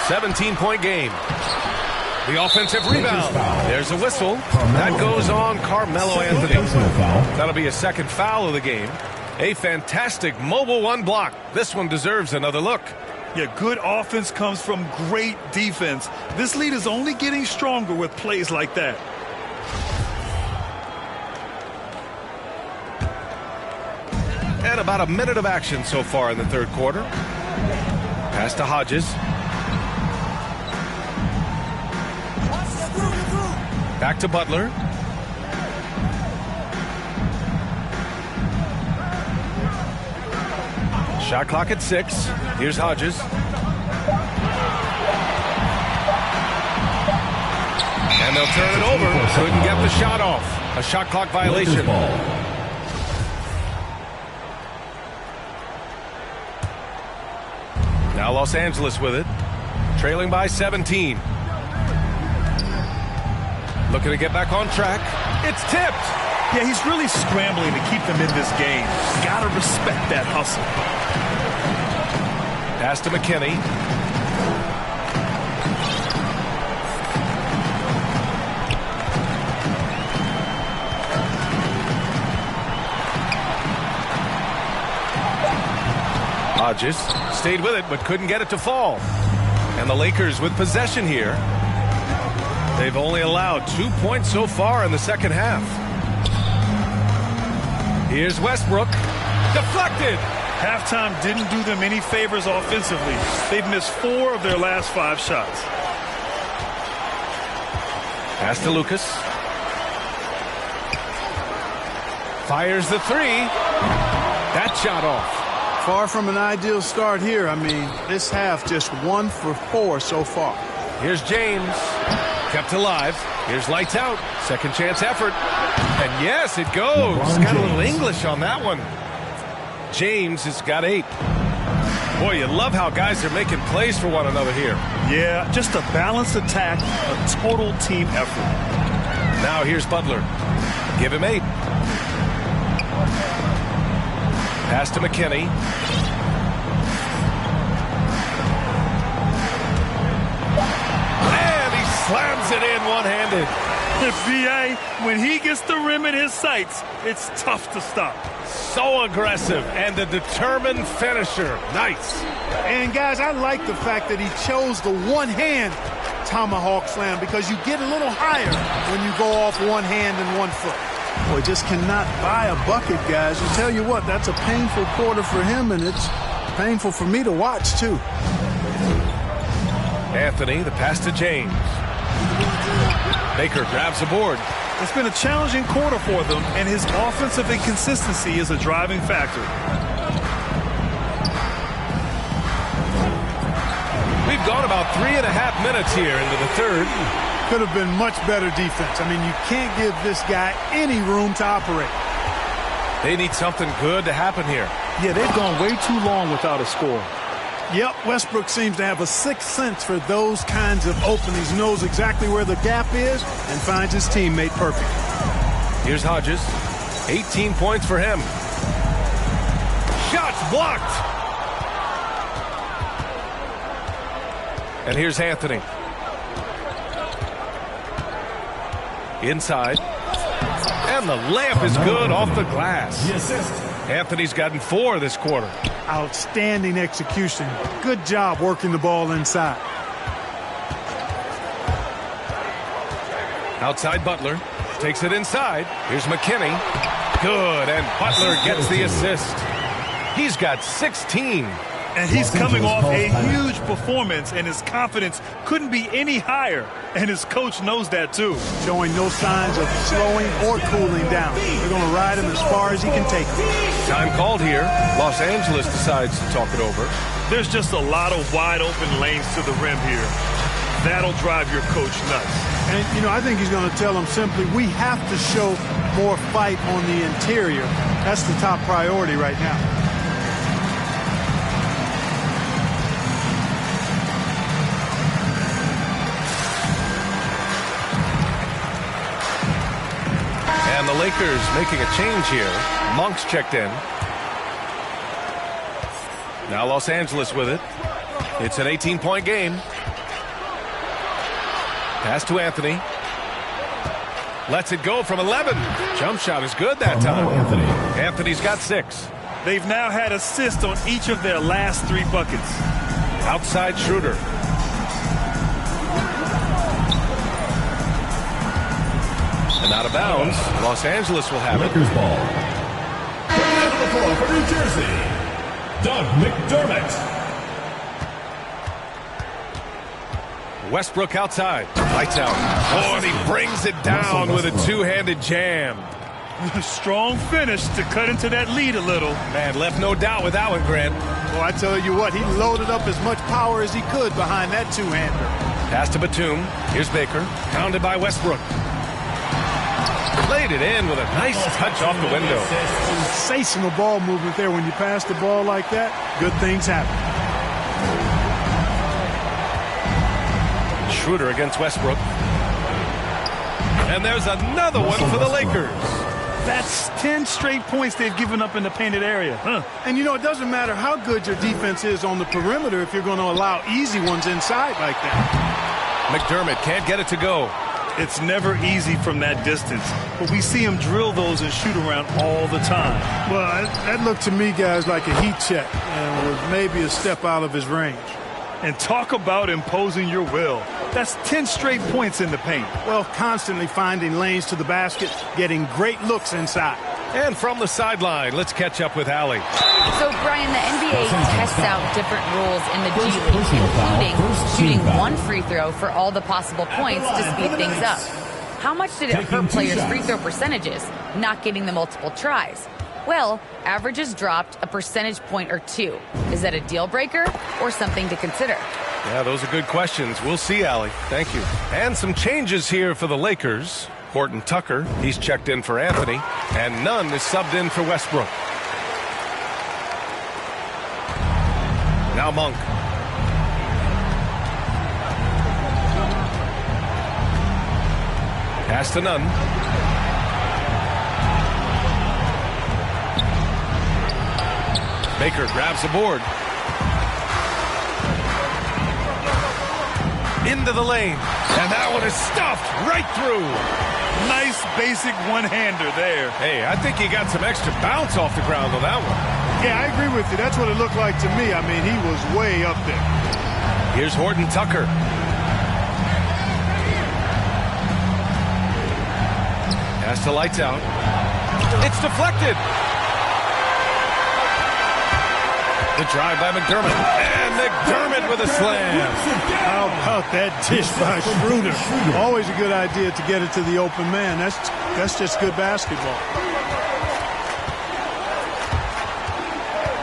17-point game. The offensive rebound. There's a whistle. That goes on Carmelo Anthony. That'll be a second foul of the game. A fantastic mobile one block. This one deserves another look. Yeah, good offense comes from great defense. This lead is only getting stronger with plays like that. And about a minute of action so far in the third quarter. Pass to Hodges. Back to Butler. Shot clock at 6. Here's Hodges. And they'll turn it over. Couldn't get the shot off. A shot clock violation. Now Los Angeles with it. Trailing by 17. Looking to get back on track. It's tipped. Yeah, he's really scrambling to keep them in this game. Gotta respect that hustle. Pass to McKinney. Hodges stayed with it but couldn't get it to fall. And the Lakers with possession here. They've only allowed 2 points so far in the second half. Here's Westbrook. Deflected. Halftime didn't do them any favors offensively. They've missed 4 of their last 5 shots. Pass to Lucas. Fires the 3. That shot off. Far from an ideal start here. I mean, this half just 1 for 4 so far. Here's James. Kept alive. Here's lights out. Second chance effort. And yes, it goes. Got a little English on that one. James has got 8. Boy, you love how guys are making plays for one another here. Yeah, just a balanced attack, a total team effort. Now here's Butler. Give him 8. Pass to McKinney. And he slams it in one-handed. B.A., when he gets the rim in his sights, it's tough to stop. So aggressive and a determined finisher. Nice. And, guys, I like the fact that he chose the one-hand tomahawk slam because you get a little higher when you go off one hand and 1 foot. Boy, just cannot buy a bucket, guys. I tell you what, that's a painful quarter for him, and it's painful for me to watch, too. Anthony, the pass to James. Baker grabs the board. It's been a challenging quarter for them, and his offensive inconsistency is a driving factor. We've gone about 3.5 minutes here into the third. Could have been much better defense. I mean, you can't give this guy any room to operate. They need something good to happen here. Yeah, they've gone way too long without a score. Yep, Westbrook seems to have a sixth sense for those kinds of openings. He knows exactly where the gap is and finds his teammate perfect. Here's Hodges. 18 points for him. Shots blocked. And here's Anthony. Inside. And the layup is good off the glass. The assist. Anthony's gotten 4 this quarter. Outstanding execution. Good job working the ball inside. Outside Butler. Takes it inside. Here's McKinney. Good, and Butler gets the assist. He's got 16. And he's coming off a huge performance, and his confidence couldn't be any higher. And his coach knows that, too. Showing no signs of slowing or cooling down. They're going to ride him as far as he can take him. Time called here. Los Angeles decides to talk it over. There's just a lot of wide open lanes to the rim here. That'll drive your coach nuts. And, you know, I think he's going to tell them simply, we have to show more fight on the interior. That's the top priority right now. And the Lakers making a change here. Monk's checked in. Now Los Angeles with it. It's an 18-point game. Pass to Anthony. Lets it go from 11. Jump shot is good that time. Anthony's got 6. They've now had assists on each of their last 3 buckets. Outside Schroeder. And out of bounds. Los Angeles will have it. Lakers ball. Coming out of the floor for New Jersey, Doug McDermott. Westbrook outside. Lights out. Oh, and he brings it down with a two-handed jam. Strong finish to cut into that lead a little. Man, left no doubt with that one, Grant. Well, I tell you what, he loaded up as much power as he could behind that two-hander. Pass to Batum. Here's Baker. Pounded by Westbrook. Played it in with a nice touch off the window. Sensational ball movement there. When you pass the ball like that, good things happen. Schroeder against Westbrook. And there's another one for the Lakers. That's 10 straight points they've given up in the painted area. And, you know, it doesn't matter how good your defense is on the perimeter if you're going to allow easy ones inside like that. McDermott can't get it to go. It's never easy from that distance, but we see him drill those and shoot around all the time. Well, that looked to me, guys, like a heat check and was maybe a step out of his range. And talk about imposing your will. That's 10 straight points in the paint. Well, constantly finding lanes to the basket, getting great looks inside. And from the sideline, let's catch up with Allie. So, Brian, the NBA tests out different rules in the G League, including shooting one free throw for all the possible points to speed things up. How much did it hurt players' free throw percentages, not getting the multiple tries? Well, averages dropped a percentage point or two. Is that a deal breaker or something to consider? Yeah, those are good questions. We'll see, Allie. Thank you. And some changes here for the Lakers. Horton Tucker, he's checked in for Anthony, and Nunn is subbed in for Westbrook. Now Monk. Pass to Nunn. Baker grabs the board. Into the lane. And that one is stuffed right through. Nice basic one-hander there. Hey, I think he got some extra bounce off the ground on that one. Yeah, I agree with you. That's what it looked like to me. I mean, he was way up there. Here's Horton Tucker. Pass to Lights Out. It's deflected. The drive by McDermott. And McDermott with a slam. How about that dish by Schroeder? Always a good idea to get it to the open man. That's just good basketball.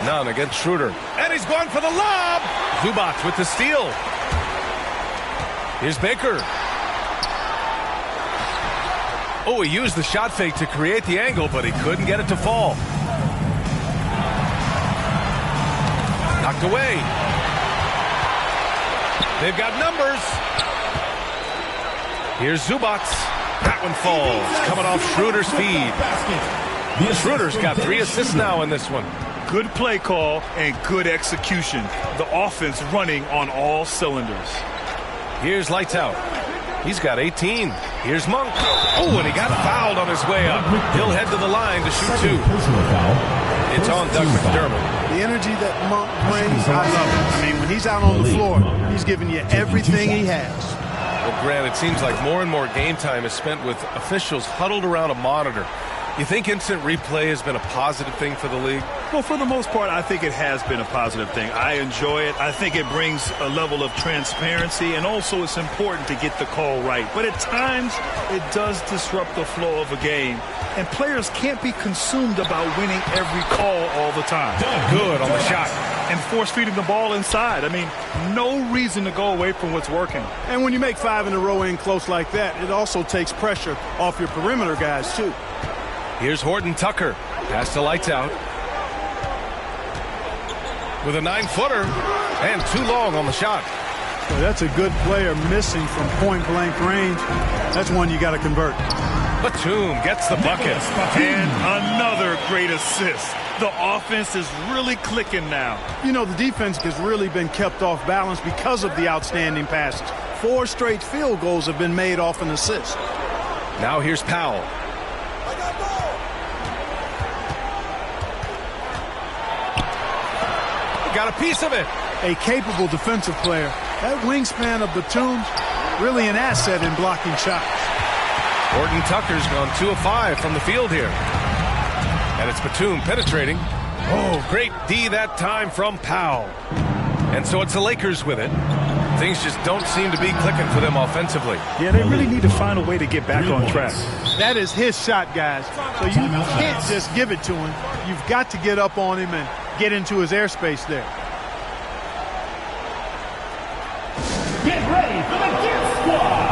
Nunn against Schroeder. And he's going for the lob. Zubac with the steal. Here's Baker. Oh, he used the shot fake to create the angle, but he couldn't get it to fall. Knocked away. They've got numbers. Here's Zubac. That one falls. Coming off Schroeder's feed. Schroeder's got 3 assists now in this one. Good play call and good execution. The offense running on all cylinders. Here's Lights Out. He's got 18. Here's Monk. Oh, and he got fouled on his way up. He'll head to the line to shoot 2. It's on Doug McDermott. The energy that Monk brings, I love it. I mean, when he's out on the floor, he's giving you everything he has. Well, Grant, it seems like more and more game time is spent with officials huddled around a monitor. You think instant replay has been a positive thing for the league? Well, for the most part, I think it has been a positive thing. I enjoy it. I think it brings a level of transparency, and also it's important to get the call right. But at times, it does disrupt the flow of a game, and players can't be consumed about winning every call all the time. Good on the shot. And force feeding the ball inside. I mean, no reason to go away from what's working. And when you make 5 in a row in close like that, it also takes pressure off your perimeter guys, too. Here's Horton Tucker. Pass to Lights Out. With a 9-footer and too long on the shot. Well, that's a good player missing from point-blank range. That's one you got to convert. Batum gets the bucket. And another great assist. The offense is really clicking now. You know, the defense has really been kept off balance because of the outstanding passes. 4 straight field goals have been made off an assist. Now here's Powell. Got a piece of it. A capable defensive player. That wingspan of Batum, really an asset in blocking shots. Horton Tucker's gone 2 of 5 from the field here. And it's Batum penetrating. Oh, great D that time from Powell. And so it's the Lakers with it. Things just don't seem to be clicking for them offensively. Yeah, they really need to find a way to get back on track. That is his shot, guys. So you can't just give it to him. You've got to get up on him and get into his airspace there. Get ready for the Gear Squad.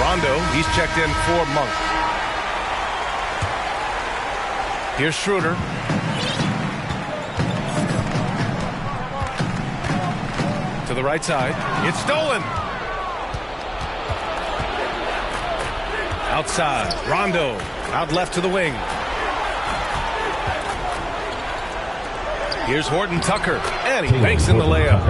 Rondo, he's checked in for Monk. Here's Schroeder. To the right side. It's stolen. Outside. Rondo. Out left to the wing. Here's Horton Tucker. And he banks in the layup.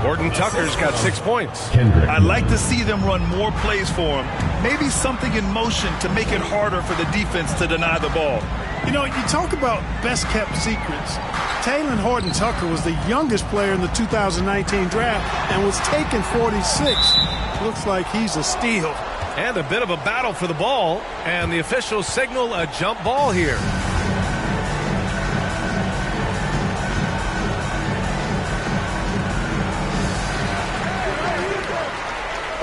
Horton Tucker's got 6 points. I'd like to see them run more plays for him. Maybe something in motion to make it harder for the defense to deny the ball. You know, you talk about best-kept secrets. Talen Horton Tucker was the youngest player in the 2019 draft and was taken 46. Looks like he's a steal. And a bit of a battle for the ball. And the officials signal a jump ball here.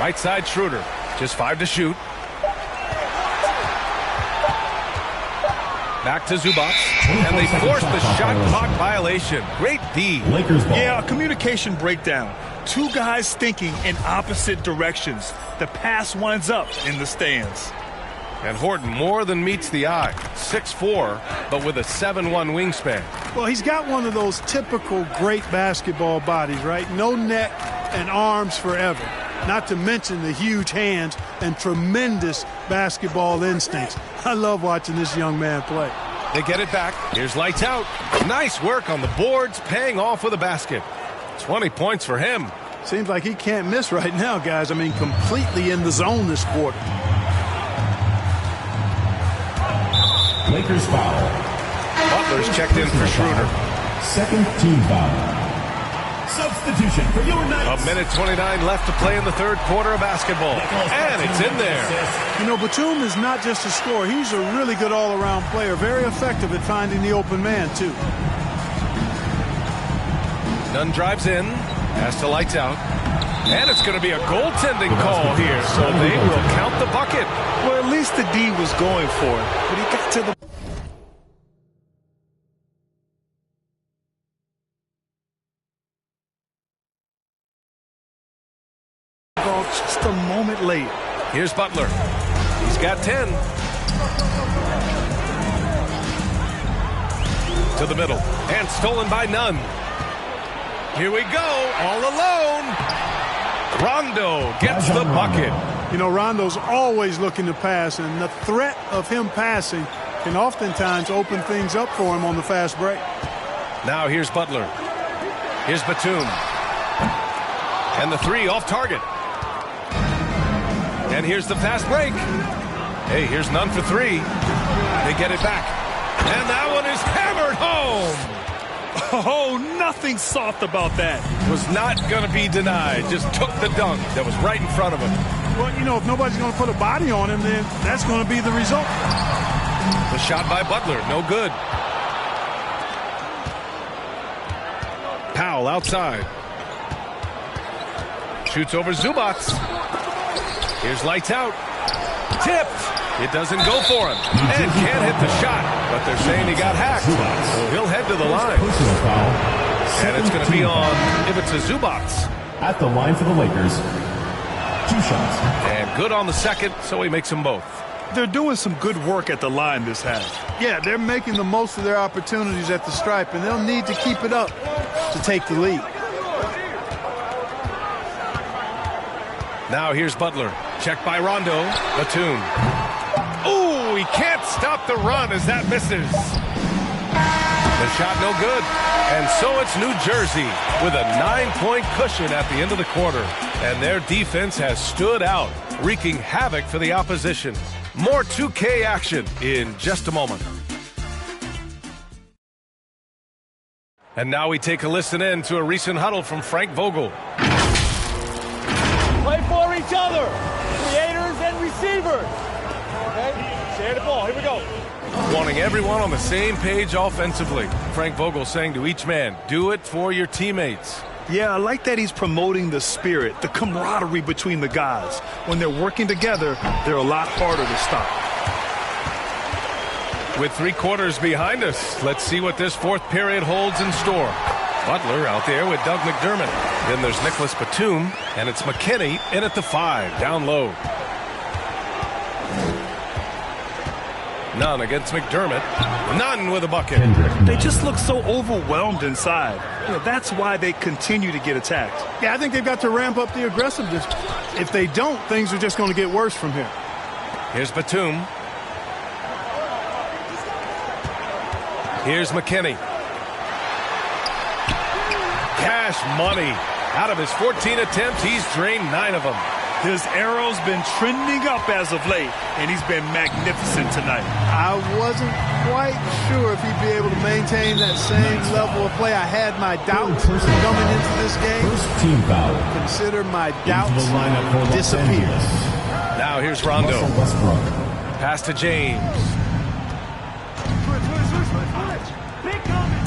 Right side Schroeder. Just 5 to shoot. Back to Zubac. And they force the shot clock violation. Great D. Lakers ball. Yeah, a communication breakdown. Two guys thinking in opposite directions. The pass winds up in the stands. And Horton more than meets the eye. 6'4", but with a 7'1" wingspan. Well, he's got one of those typical great basketball bodies, right? No neck and arms forever. Not to mention the huge hands and tremendous basketball instincts. I love watching this young man play. They get it back. Here's lights out. Nice work on the boards, paying off with a basket. 20 points for him. Seems like he can't miss right now, guys. I mean, completely in the zone this quarter. Lakers foul. Butler's checked in for Schroeder. Second team foul. Substitution for your Knights. 1:29 left to play in the third quarter of basketball. And it's in there. You know, Batum is not just a scorer. He's a really good all-around player. Very effective at finding the open man, too. Nunn drives in. Has to lights out. And it's going to be a goaltending call here. So they will count the bucket. Well, at least the D was going for it. But he got to the... just a moment late. Here's Butler. He's got 10. To the middle. And stolen by Nunn. Here we go. All alone. Rondo gets the bucket. You know, Rondo's always looking to pass, and the threat of him passing can oftentimes open things up for him on the fast break. Now here's Butler. Here's Batum. And the three off target. And here's the fast break. Hey, here's Nunn for three. They get it back. And that one is hammered home. Oh, nothing soft about that. Was not going to be denied. Just took the dunk that was right in front of him. Well, you know, if nobody's going to put a body on him, then that's going to be the result. The shot by Butler, no good. Powell outside. Shoots over Zubac. Here's lights out. Tipped. It doesn't go for him. And can't hit the shot. But they're saying he got hacked. So he'll head to the line. And it's going to be on Ivica Zubac. At the line for the Lakers. 2 shots. And good on the second, so he makes them both. They're doing some good work at the line this half. Yeah, they're making the most of their opportunities at the stripe, and they'll need to keep it up to take the lead. Now here's Butler. Checked by Rondo. Batum. Ooh, he can't stop the run as that misses. The shot no good. And so it's New Jersey with a 9-point cushion at the end of the quarter. And their defense has stood out, wreaking havoc for the opposition. More 2K action in just a moment. And now we take a listen in to a recent huddle from Frank Vogel. Play for each other, creators and receivers. Okay, share the ball. Here we go. Wanting everyone on the same page offensively. Frank Vogel saying to each man, do it for your teammates. Yeah, I like that he's promoting the spirit, the camaraderie between the guys. When they're working together, they're a lot harder to stop. With 3 quarters behind us, let's see what this fourth period holds in store. Butler out there with Doug McDermott. Then there's Nicholas Batum, and it's McKinney in at the 5, down low. None against McDermott. None with a bucket. They just look so overwhelmed inside. That's why they continue to get attacked. Yeah, I think they've got to ramp up the aggressiveness. If they don't, things are just going to get worse from here. Here's Batum. Here's McKinney. Cash money. Out of his 14 attempts, he's drained 9 of them. His arrow's been trending up as of late, and he's been magnificent tonight. I wasn't quite sure if he'd be able to maintain that same level of play. I had my doubts coming into this game. First team foul. Consider my doubts disappear. Now here's Rondo. Westbrook. Pass to James.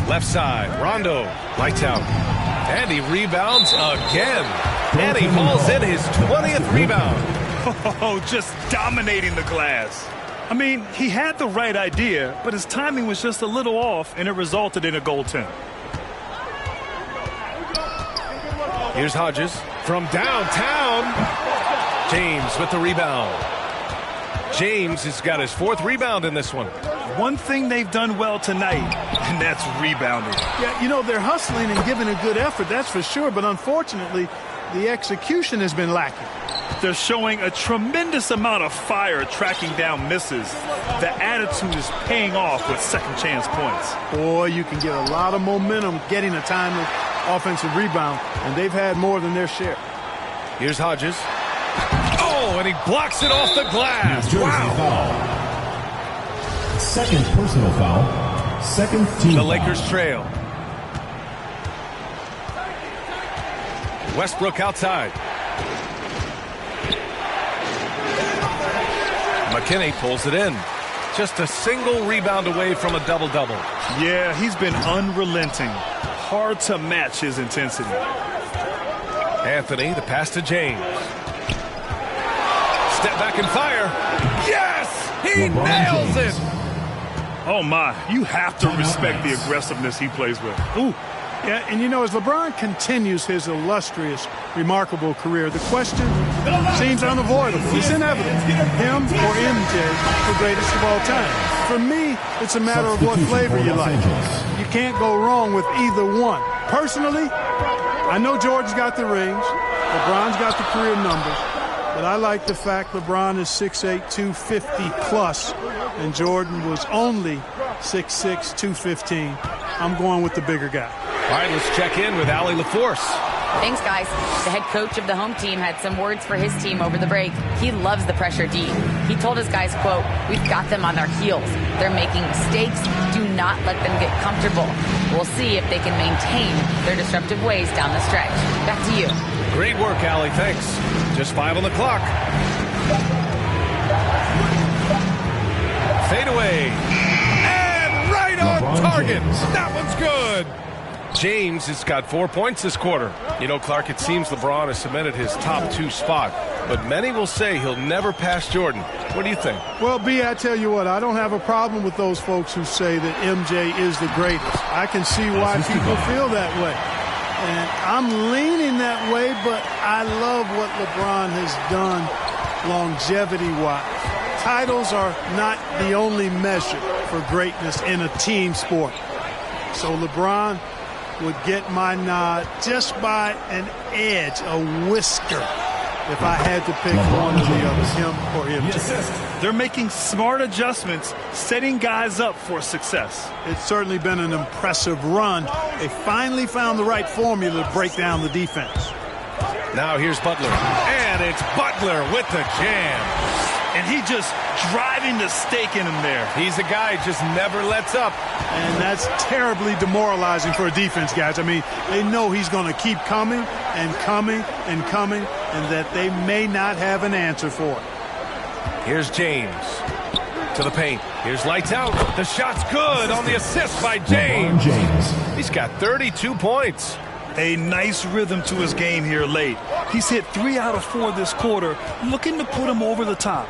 Left side, Rondo, lights out. And he rebounds again. And he hauls in his 20th rebound. Oh, just dominating the glass. I mean, he had the right idea, but his timing was just a little off, and it resulted in a goaltend. Here's Hodges from downtown. James with the rebound. James has got his 4th rebound in this one. One thing they've done well tonight, and that's rebounding. Yeah, you know, they're hustling and giving a good effort, that's for sure, but unfortunately, the execution has been lacking. They're showing a tremendous amount of fire tracking down misses. The attitude is paying off with second chance points. Boy, you can get a lot of momentum getting a timely offensive rebound, and they've had more than their share. Here's Hodges. Oh, and he blocks it off the glass. Wow. Foul. Second personal foul. Second team The foul. Lakers trail. Westbrook outside. McKinney pulls it in. Just a single rebound away from a double-double. Yeah, he's been unrelenting. Hard to match his intensity. Anthony, the pass to James. Step back and fire. Yes! He nails it! Oh, my. You have to respect the aggressiveness he plays with. Ooh. Yeah, and you know, as LeBron continues his illustrious, remarkable career, the question seems unavoidable. It's inevitable. Him or MJ, the greatest of all time. For me, it's a matter of what flavor you like. You can't go wrong with either one. Personally, I know Jordan's got the rings, LeBron's got the career numbers, but I like the fact LeBron is 6'8", 250 plus, and Jordan was only 6'6", 215. I'm going with the bigger guy. All right, let's check in with Allie LaForce. Thanks, guys. The head coach of the home team had some words for his team over the break. He loves the pressure D. He told his guys, quote, "We've got them on their heels. They're making mistakes. Do not let them get comfortable. We'll see if they can maintain their disruptive ways down the stretch." Back to you. Great work, Allie. Thanks. Just 5 on the clock. Fade away. And right on target. That one's good. James has got 4 points this quarter. You know, Clark, it seems LeBron has cemented his top 2 spot, but many will say he'll never pass Jordan. What do you think? Well, B, I tell you what, I don't have a problem with those folks who say that MJ is the greatest. I can see why people feel that way. And I'm leaning that way, but I love what LeBron has done longevity-wise. Titles are not the only measure for greatness in a team sport. So LeBron would get my nod just by an edge, a whisker, if I had to pick one or the other, him or him. They're making smart adjustments, setting guys up for success. It's certainly been an impressive run. They finally found the right formula to break down the defense. Now here's Butler. And it's Butler with the jam. And he just driving the stake in him there. He's a guy who just never lets up. And that's terribly demoralizing for a defense, guys. I mean, they know he's going to keep coming and coming and coming, and that they may not have an answer for it. Here's James to the paint. Here's lights out. The shot's good on the assist by James. He's got 32 points. A nice rhythm to his game here late. He's hit 3 out of 4 this quarter, looking to put him over the top.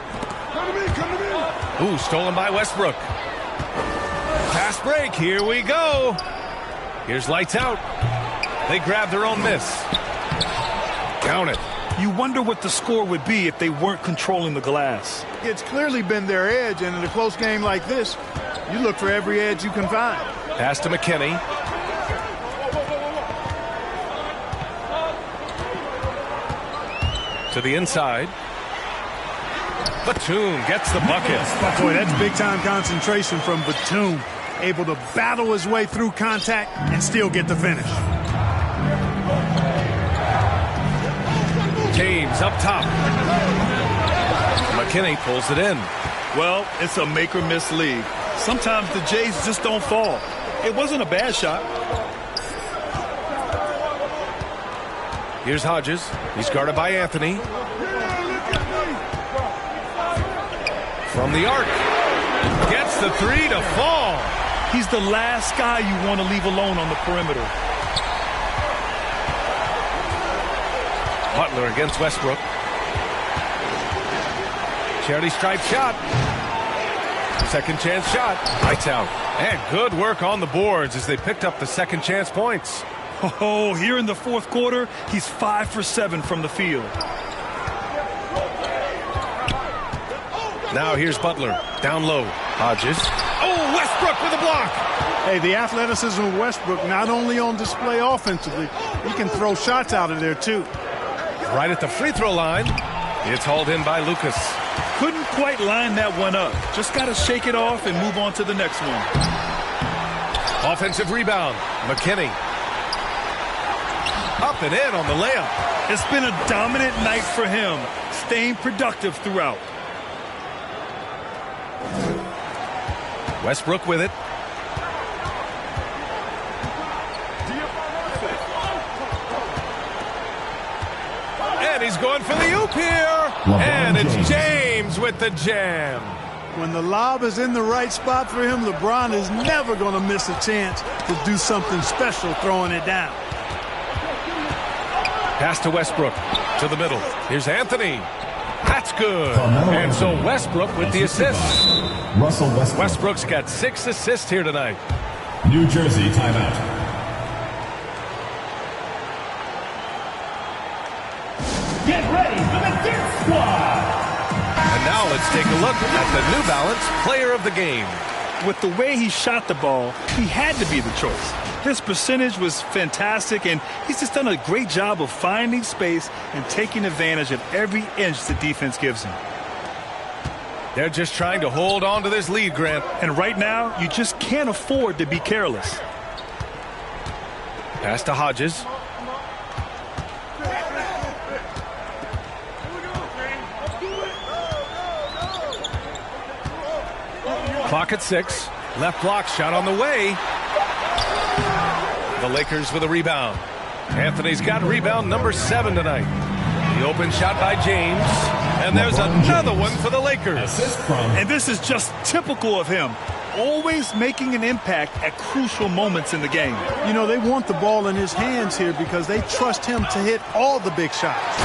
Ooh, stolen by Westbrook. Fast break, here we go. Here's lights out. They grab their own miss. Count it. You wonder what the score would be if they weren't controlling the glass. It's clearly been their edge, and in a close game like this, you look for every edge you can find. Pass to McKinney. To the inside. Batum gets the bucket. Boy, that's big-time concentration from Batum. Able to battle his way through contact and still get the finish. James up top. McKinney pulls it in. Well, it's a make-or-miss league. Sometimes the Jays just don't fall. It wasn't a bad shot. Here's Hodges. He's guarded by Anthony. From the arc. Gets the three to fall. He's the last guy you want to leave alone on the perimeter. Butler against Westbrook. Charity stripe shot. Second chance shot. Lights out. And good work on the boards as they picked up the second chance points. Oh, here in the fourth quarter, he's 5 for 7 from the field. Now here's Butler. Down low. Hodges. Oh, Westbrook with a block. Hey, the athleticism of Westbrook not only on display offensively, he can throw shots out of there too. Right at the free throw line. It's hauled in by Lucas. Couldn't quite line that one up. Just got to shake it off and move on to the next one. Offensive rebound. McKinney. Up and in on the layup. It's been a dominant night for him, staying productive throughout. Westbrook with it. And he's going for the oop here. And it's James with the jam. When the lob is in the right spot for him, LeBron is never going to miss a chance to do something special throwing it down. Pass to Westbrook. To the middle. Here's Anthony. That's good. And so Westbrook with the assist. Russell Westbrook. Westbrook's got 6 assists here tonight. New Jersey timeout. Get ready for the Dirt Squad. And now let's take a look at the New Balance Player of the Game. With the way he shot the ball, he had to be the choice. His percentage was fantastic, and he's just done a great job of finding space and taking advantage of every inch the defense gives him. They're just trying to hold on to this lead, Grant. And right now, you just can't afford to be careless. Pass to Hodges. Clock at 6. Left block shot on the way. The Lakers with a rebound. Anthony's got rebound number 7 tonight. The open shot by James. And there's another one for the Lakers. And this is just typical of him. Always making an impact at crucial moments in the game. You know, they want the ball in his hands here because they trust him to hit all the big shots.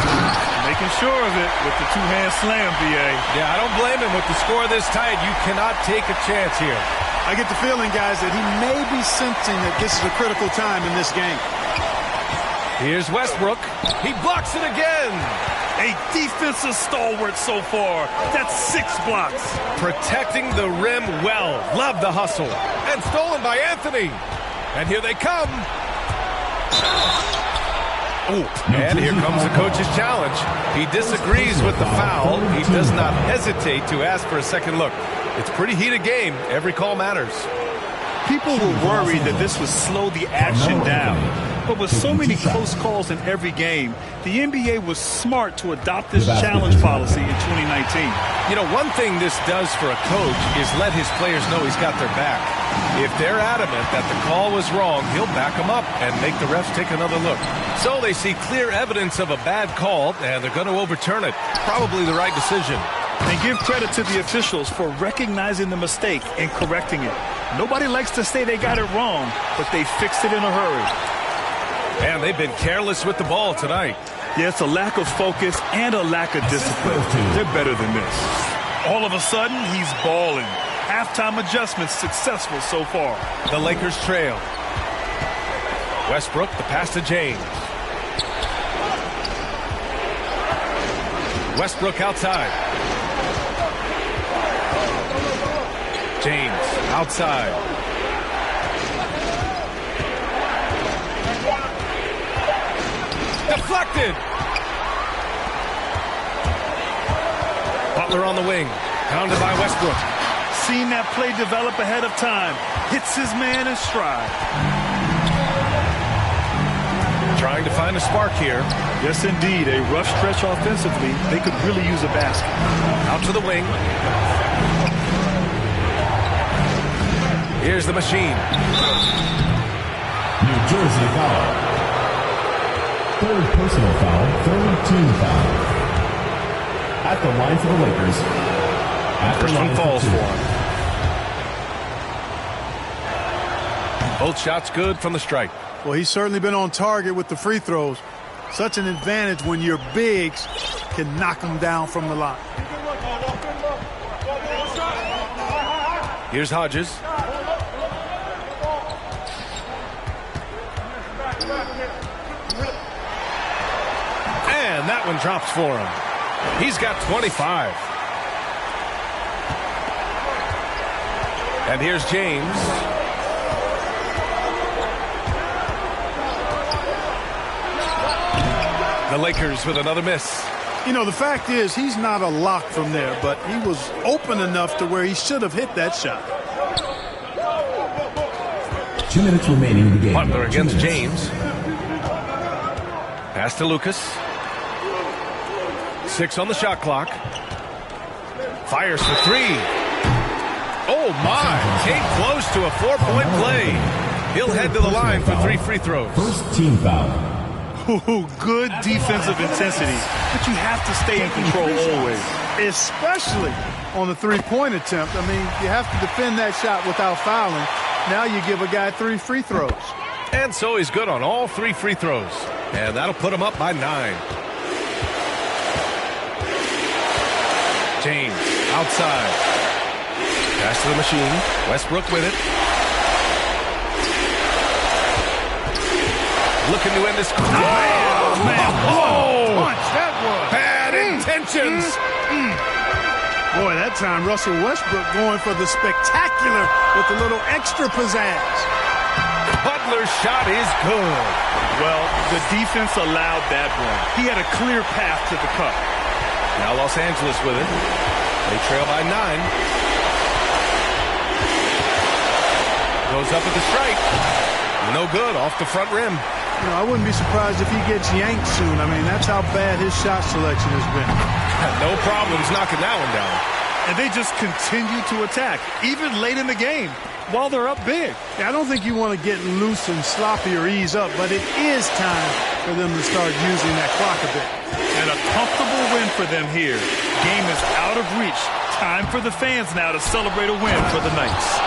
Making sure of it with the two-hand slam, B.A. Yeah, I don't blame him. With the score this tight, you cannot take a chance here. I get the feeling, guys, that he may be sensing that this is a critical time in this game. Here's Westbrook. He blocks it again. A defensive stalwart so far. That's 6 blocks. Protecting the rim well. Love the hustle. And stolen by Anthony. And here they come. Ooh, and here comes the coach's challenge. He disagrees with the foul. He does not hesitate to ask for a second look. It's a pretty heated game. Every call matters. People were worried that this would slow the action down. But with so many close calls in every game, the NBA was smart to adopt this challenge policy in 2019. You know, one thing this does for a coach is let his players know he's got their back. If they're adamant that the call was wrong, he'll back them up and make the refs take another look. So they see clear evidence of a bad call, and they're going to overturn it. Probably the right decision. And give credit to the officials for recognizing the mistake and correcting it. Nobody likes to say they got it wrong, but they fixed it in a hurry. And they've been careless with the ball tonight. Yeah, it's a lack of focus and a lack of discipline. They're better than this. All of a sudden, he's balling. Halftime adjustments successful so far. The Lakers trail. Westbrook, the pass to James. Westbrook outside. James outside. Deflected. Butler on the wing. Pounded by Westbrook. Seen that play develop ahead of time. Hits his man in stride. Trying to find a spark here. Yes, indeed. A rough stretch offensively. They could really use a basket. Out to the wing. Here's the machine. New Jersey foul. Third personal foul, third team foul. At the line for the Lakers. First one falls for him. Both shots good from the strike. Well, he's certainly been on target with the free throws. Such an advantage when your bigs can knock them down from the line. Here's Hodges. And that one drops for him. He's got 25. And here's James. The Lakers with another miss. You know, the fact is he's not a lock from there, but he was open enough to where he should have hit that shot. 2 minutes remaining in the game. Butler against James. Pass to Lucas. 6 on the shot clock. Fires for 3. Oh, my. Came close to a 4-point play. He'll head to the line for 3 free throws. First team foul. Ooh, good defensive intensity, but you have to stay in control always. Especially on the three-point attempt. I mean, you have to defend that shot without fouling. Now you give a guy 3 free throws. And so he's good on all 3 free throws. And that'll put him up by 9. James outside. Pass to the machine. Westbrook with it. Looking to end this. Oh, man. Whoa. Punch, that was. Bad intentions. Boy, that time Russell Westbrook going for the spectacular with a little extra pizzazz. Butler's shot is good. Well, the defense allowed that one. He had a clear path to the cup. Now Los Angeles with it. They trail by 9. Goes up with the strike. No good, off the front rim. You know, I wouldn't be surprised if he gets yanked soon. I mean, that's how bad his shot selection has been. No problems knocking that one down. And they just continue to attack, even late in the game, while they're up big. Yeah, I don't think you want to get loose and sloppy or ease up, but it is time for them to start using that clock a bit. And a comfortable win for them here. Game is out of reach. Time for the fans now to celebrate a win for the Knights.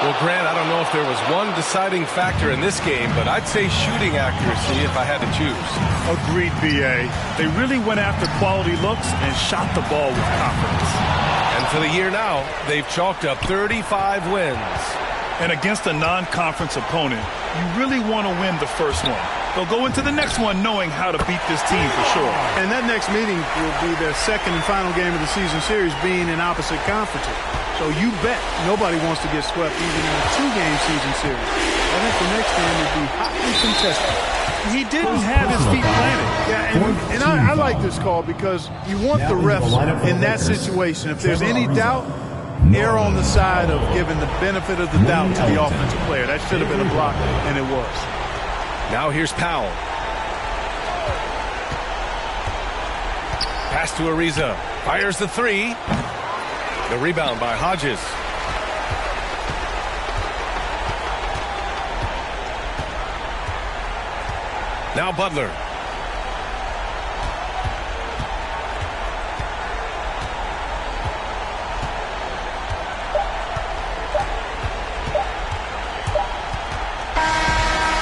Well, Grant, I don't know if there was one deciding factor in this game, but I'd say shooting accuracy if I had to choose. Agreed, B.A. They really went after quality looks and shot the ball with confidence. And for the year now, they've chalked up 35 wins. And against a non-conference opponent, you really want to win the first one. They'll go into the next one knowing how to beat this team for sure. And that next meeting will be their second and final game of the season series, being in opposite conferences. So you bet nobody wants to get swept even in a 2-game season series. I think the next game would be hotly contested. He didn't have his feet planted. Yeah, and I like this call because you want the refs in that situation. If there's any doubt, err on the side of giving the benefit of the doubt to the offensive player. That should have been a block, and it was. Now here's Powell. Pass to Ariza. Fires the 3. The rebound by Hodges. Now Butler.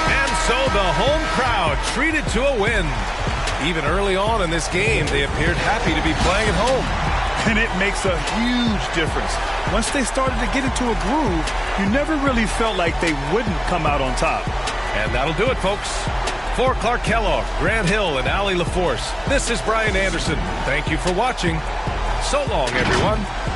And so the home crowd treated to a win. Even early on in this game, they appeared happy to be playing at home. And it makes a huge difference. Once they started to get into a groove, you never really felt like they wouldn't come out on top. And that'll do it, folks. For Clark Kellogg, Grant Hill, and Allie LaForce, this is Brian Anderson. Thank you for watching. So long, everyone.